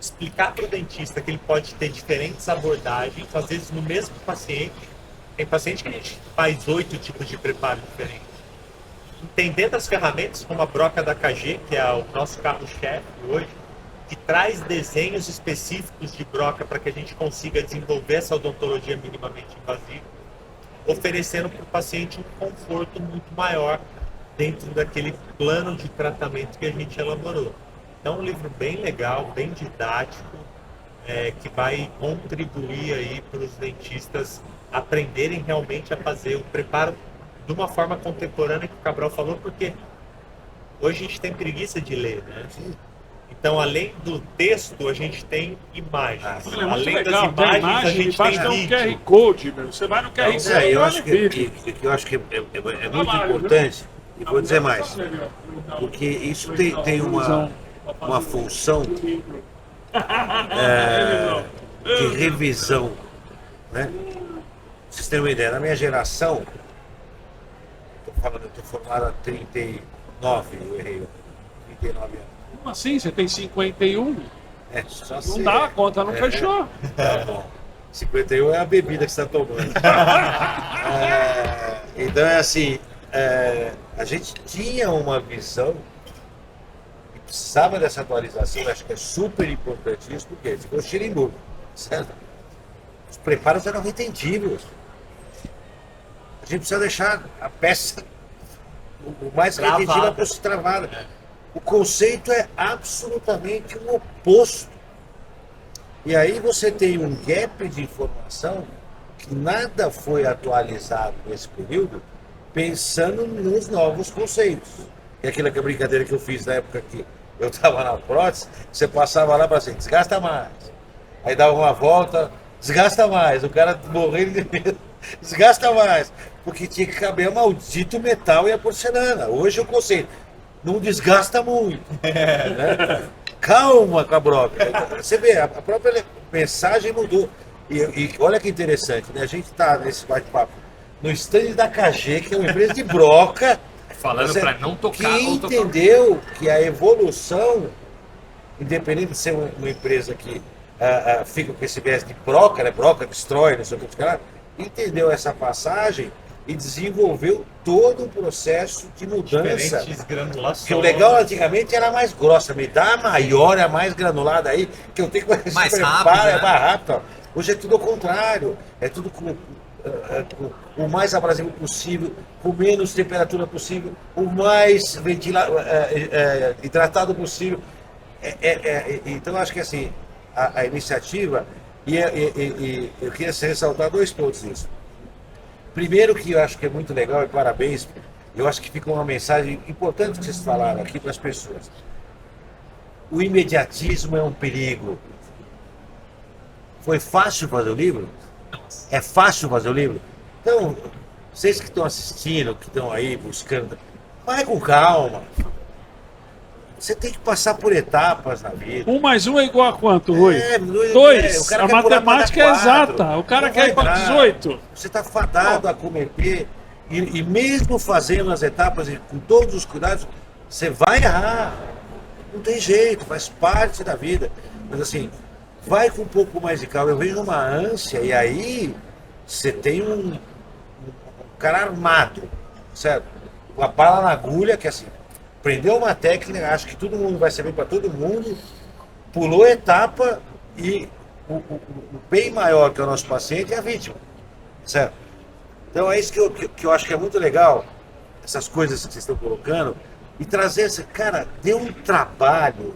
explicar para o dentista que ele pode ter diferentes abordagens, às vezes no mesmo paciente. Tem paciente que a gente faz 8 tipos de preparo diferentes. Entendendo as ferramentas como a broca da KG, que é o nosso carro-chefe hoje, que traz desenhos específicos de broca para que a gente consiga desenvolver essa odontologia minimamente invasiva, oferecendo para o paciente um conforto muito maior dentro daquele plano de tratamento que a gente elaborou. Então, um livro bem legal, bem didático, que vai contribuir aí para os dentistas aprenderem realmente a fazer o preparo de uma forma contemporânea, que o Cabral falou, porque hoje a gente tem preguiça de ler, né? Então, além do texto, a gente tem imagens. Além das imagens, a gente tem um vídeo. QR Code, meu. Você vai no QR Code. Eu acho que é muito importante, e vou dizer mais, porque isso tem uma função de revisão, né? Vocês têm uma ideia, na minha geração, eu estou formado há 39, eu errei, 39 anos. Como assim? Você tem 51? Só Não dá, a conta não fechou. Tá bom. 51 é a bebida que você está tomando. Então é assim, a gente tinha uma visão e precisava dessa atualização, eu acho que é super importante isso, porque ficou Schellenberg, certo? Os preparos eram retentíveis. A gente precisa deixar a peça o mais retentiva possível, travada. O conceito é absolutamente o oposto. E aí você tem um gap de informação que nada foi atualizado nesse período, pensando nos novos conceitos. É aquela que a brincadeira que eu fiz na época que eu estava na prótese, você passava lá para assim, desgasta mais. Aí dava uma volta, desgasta mais. O cara morrendo de medo, desgasta mais. Porque tinha que caber o maldito metal e a porcelana. Hoje o conceito, não desgasta muito. Né? Calma, cabroca. Você vê, a própria mensagem mudou. E olha que interessante, né? A gente está nesse bate-papo no stand da KG, que é uma empresa de broca. Falando para não tocar. Que entendeu que a evolução, independente de ser uma empresa que fica com esse viés de broca, né? Broca destrói, não sei o que, entendeu essa passagem e desenvolveu todo o processo de mudança. Diferentes granulações. Que o legal antigamente era mais grossa, me dá a maior, a mais granulada aí, que eu tenho que mais rápido, rápido, né? é mais rápido. Hoje é tudo ao contrário, é tudo com o mais abrasivo possível, com menos temperatura possível, o mais hidratado possível. Então acho que assim, a iniciativa, e eu queria ressaltar 2 pontos nisso. Primeiro, que eu acho que é muito legal, e parabéns, eu acho que fica uma mensagem importante que vocês falaram aqui para as pessoas. O imediatismo é um perigo. Foi fácil fazer o livro? É fácil fazer o livro? Então, vocês que estão assistindo, que estão aí buscando, vai com calma. Você tem que passar por etapas na vida. 1 mais 1 é igual a quanto, Rui? 2. A matemática é exata. O cara quer ir para 18. Você está fadado a cometer. E mesmo fazendo as etapas e com todos os cuidados, você vai errar. Não tem jeito, faz parte da vida. Mas assim, vai com um pouco mais de calma. Eu vejo uma ânsia e aí você tem um cara armado, certo? Uma bala na agulha que assim, aprendeu uma técnica, acho que todo mundo vai servir para todo mundo, pulou a etapa e o bem maior que é o nosso paciente é a vítima, certo? Então é isso que eu acho que é muito legal, essas coisas que vocês estão colocando, e trazer essa, cara, deu um trabalho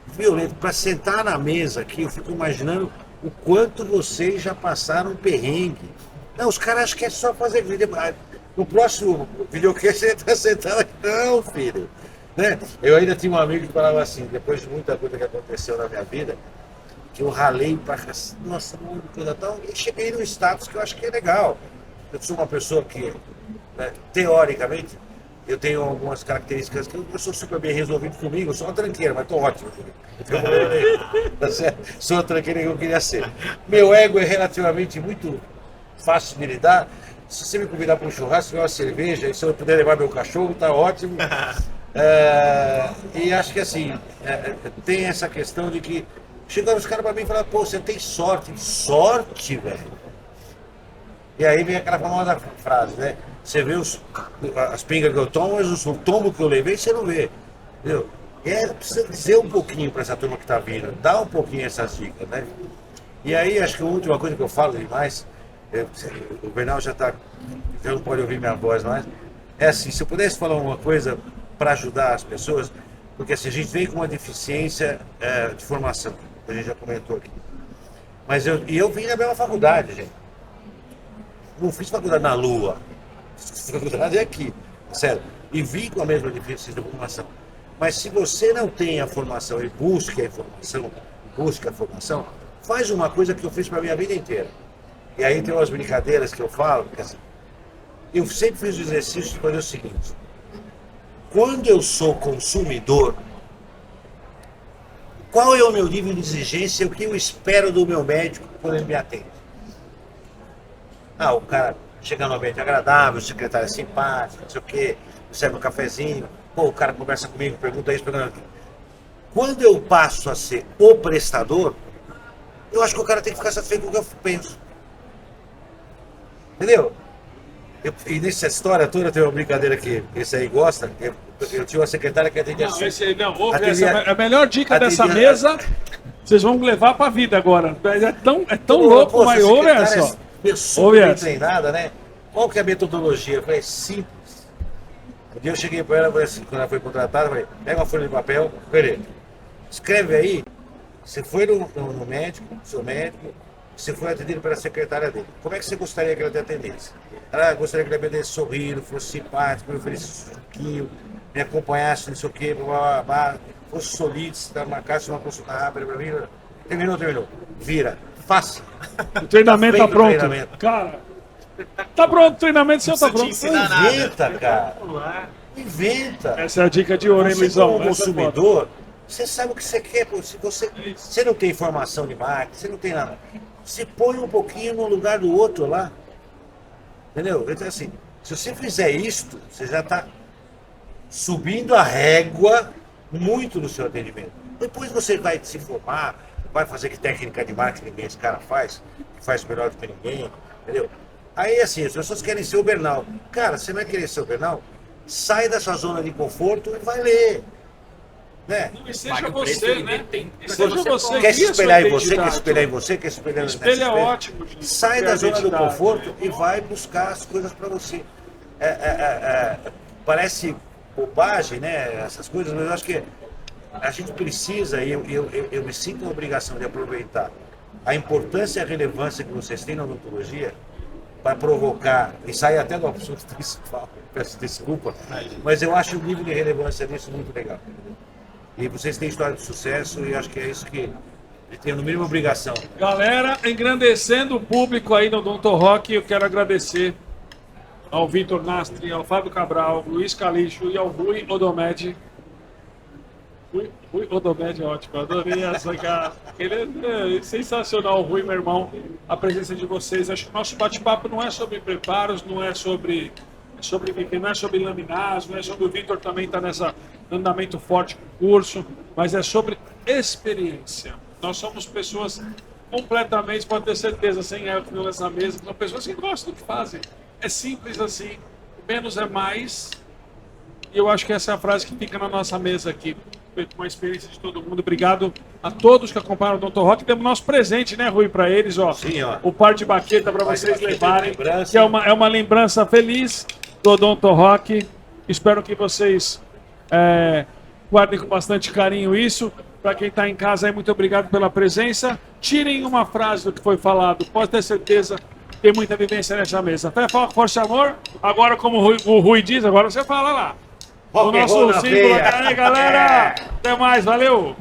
violento para sentar na mesa aqui, eu fico imaginando o quanto vocês já passaram perrengue. Não, os caras acham que é só fazer vídeo. No próximo videocast você está sentado aqui. Não, filho. Né? Eu ainda tinha um amigo que falava assim, depois de muita coisa que aconteceu na minha vida, que eu ralei para nossa, muita coisa tal, e cheguei num status que eu acho que é legal. Eu sou uma pessoa que, né, teoricamente, eu tenho algumas características que eu sou super bem resolvido comigo, eu sou uma tranqueira, mas estou ótimo. Tá certo? Sou a tranqueira que eu queria ser. Meu ego é relativamente muito fácil de lidar. Se você me convidar para um churrasco, uma cerveja, e se eu puder levar meu cachorro, tá ótimo. E acho que assim, tem essa questão de que chegaram os caras para mim e falaram, pô, você tem sorte. Sorte, velho. E aí vem aquela famosa frase, né? Você vê as pingas que eu tomo, mas o tombo que eu levei, você não vê. Entendeu? Precisa dizer um pouquinho para essa turma que está vindo, dá um pouquinho essas dicas, né? E aí, acho que a última coisa que eu falo demais, o Bernal já não pode ouvir minha voz mais, é assim, se eu pudesse falar uma coisa para ajudar as pessoas, porque assim, a gente vem com uma deficiência de formação, a gente já comentou aqui. Mas eu vim na mesma faculdade, gente. Não fiz faculdade na Lua, fiz faculdade aqui, sério. E vim com a mesma deficiência de formação. Mas se você não tem a formação e busca a formação, faz uma coisa que eu fiz para a minha vida inteira. E aí tem umas brincadeiras que eu falo, que assim, eu sempre fiz o exercício de fazer o seguinte: quando eu sou consumidor, qual é o meu nível de exigência e o que eu espero do meu médico quando ele me atende? O cara chega no ambiente agradável, o secretário é simpático, não sei o quê, serve um cafezinho, o cara conversa comigo, pergunta isso, pergunta aquilo. Quando eu passo a ser o prestador, eu acho que o cara tem que ficar satisfeito com o que eu penso. Entendeu? E nessa história toda tem uma brincadeira que esse aí gosta. Eu tinha uma secretária que atendia assim. A melhor dica dessa mesa, vocês vão levar pra vida agora. É tão louco, mas ouve essa. Pessoa bem treinada, né? Qual que é a metodologia? É simples. Um dia eu cheguei para ela, falei assim, quando ela foi contratada, eu falei, pega uma folha de papel, peraí, escreve aí, você foi no médico, seu médico, você foi atendido pela secretária dele. Como é que você gostaria que ela te atendesse? Ela gostaria que ela me atendesse sorrindo, fosse simpático, me oferecesse um suquinho, me acompanhasse, não sei o quê, blá, blá, blá, fosse solícito, marcasse uma consulta rápida para mim. Terminou. Vira. Faça. O treinamento tá pronto. Treinamento. Cara, tá pronto o treinamento, seu tá pronto. Inventa, cara. Inventa. Essa é a dica de ouro, hein, Você Luizão? como Essa é foda. consumidor, você sabe o que você quer. Pô. Se você não tem informação de marketing, você não tem nada. Você põe um pouquinho no lugar do outro lá. Entendeu? Então assim, se você fizer isto, você já está subindo a régua muito no seu atendimento. Depois você vai se formar, vai fazer que técnica de marketing que esse cara faz, que faz melhor do que ninguém, entendeu? Aí assim, as pessoas querem ser o Bernal. Cara, você não vai querer ser o Bernal? Sai da sua zona de conforto e vai ler. Né? Não, e seja Pague o preço você, e né? tem- Seja você. Quer se cria espelhar sua em você, quer se identidade. espelhar em você, quer se espelhar nessa Espelho é espelho. ótimo, gente. Sai Criar da zona do identidade. conforto e vai buscar as coisas para você. Parece bobagem, né? Essas coisas, mas eu acho que a gente precisa, e eu me sinto na obrigação de aproveitar a importância e a relevância que vocês têm na odontologia para provocar, e sair até do assunto principal, peço desculpa, mas eu acho o nível de relevância disso muito legal. E vocês têm história de sucesso e acho que é isso que eu tenho no mínimo obrigação. Galera, engrandecendo o público aí no Odonto Rock, eu quero agradecer ao Vitor Nastri, ao Fábio Cabral, Luiz Calixto e ao Rui Odomed. Rui Odomed é ótimo, adorei essa, cara. Ele é sensacional, Rui, meu irmão, a presença de vocês. Acho que o nosso bate-papo não é sobre preparos, não é sobre viver, não é sobre laminares, não é sobre o Vitor também estar nessa andamento forte com o curso, mas é sobre experiência. Nós somos pessoas completamente, pode ter certeza, sem ego nessa mesa, são pessoas que gostam do que fazem. É simples assim, menos é mais. E eu acho que essa é a frase que fica na nossa mesa aqui, com a experiência de todo mundo. Obrigado a todos que acompanham o Odonto Rock. Temos nosso presente, né, Rui, para eles, ó. Sim, ó. O par de baqueta para Par de vocês baqueta, levarem, lembrança. que é uma lembrança feliz do Odonto Rock. Espero que vocês guardem com bastante carinho isso. Para quem está em casa aí, muito obrigado pela presença. Tirem uma frase do que foi falado, pode ter certeza, tem muita vivência nessa mesa. Fé, foco, força, amor. Agora, como o Rui diz, agora você fala lá. O Rock and roll nosso na símbolo veia. aí, galera. Até mais, valeu.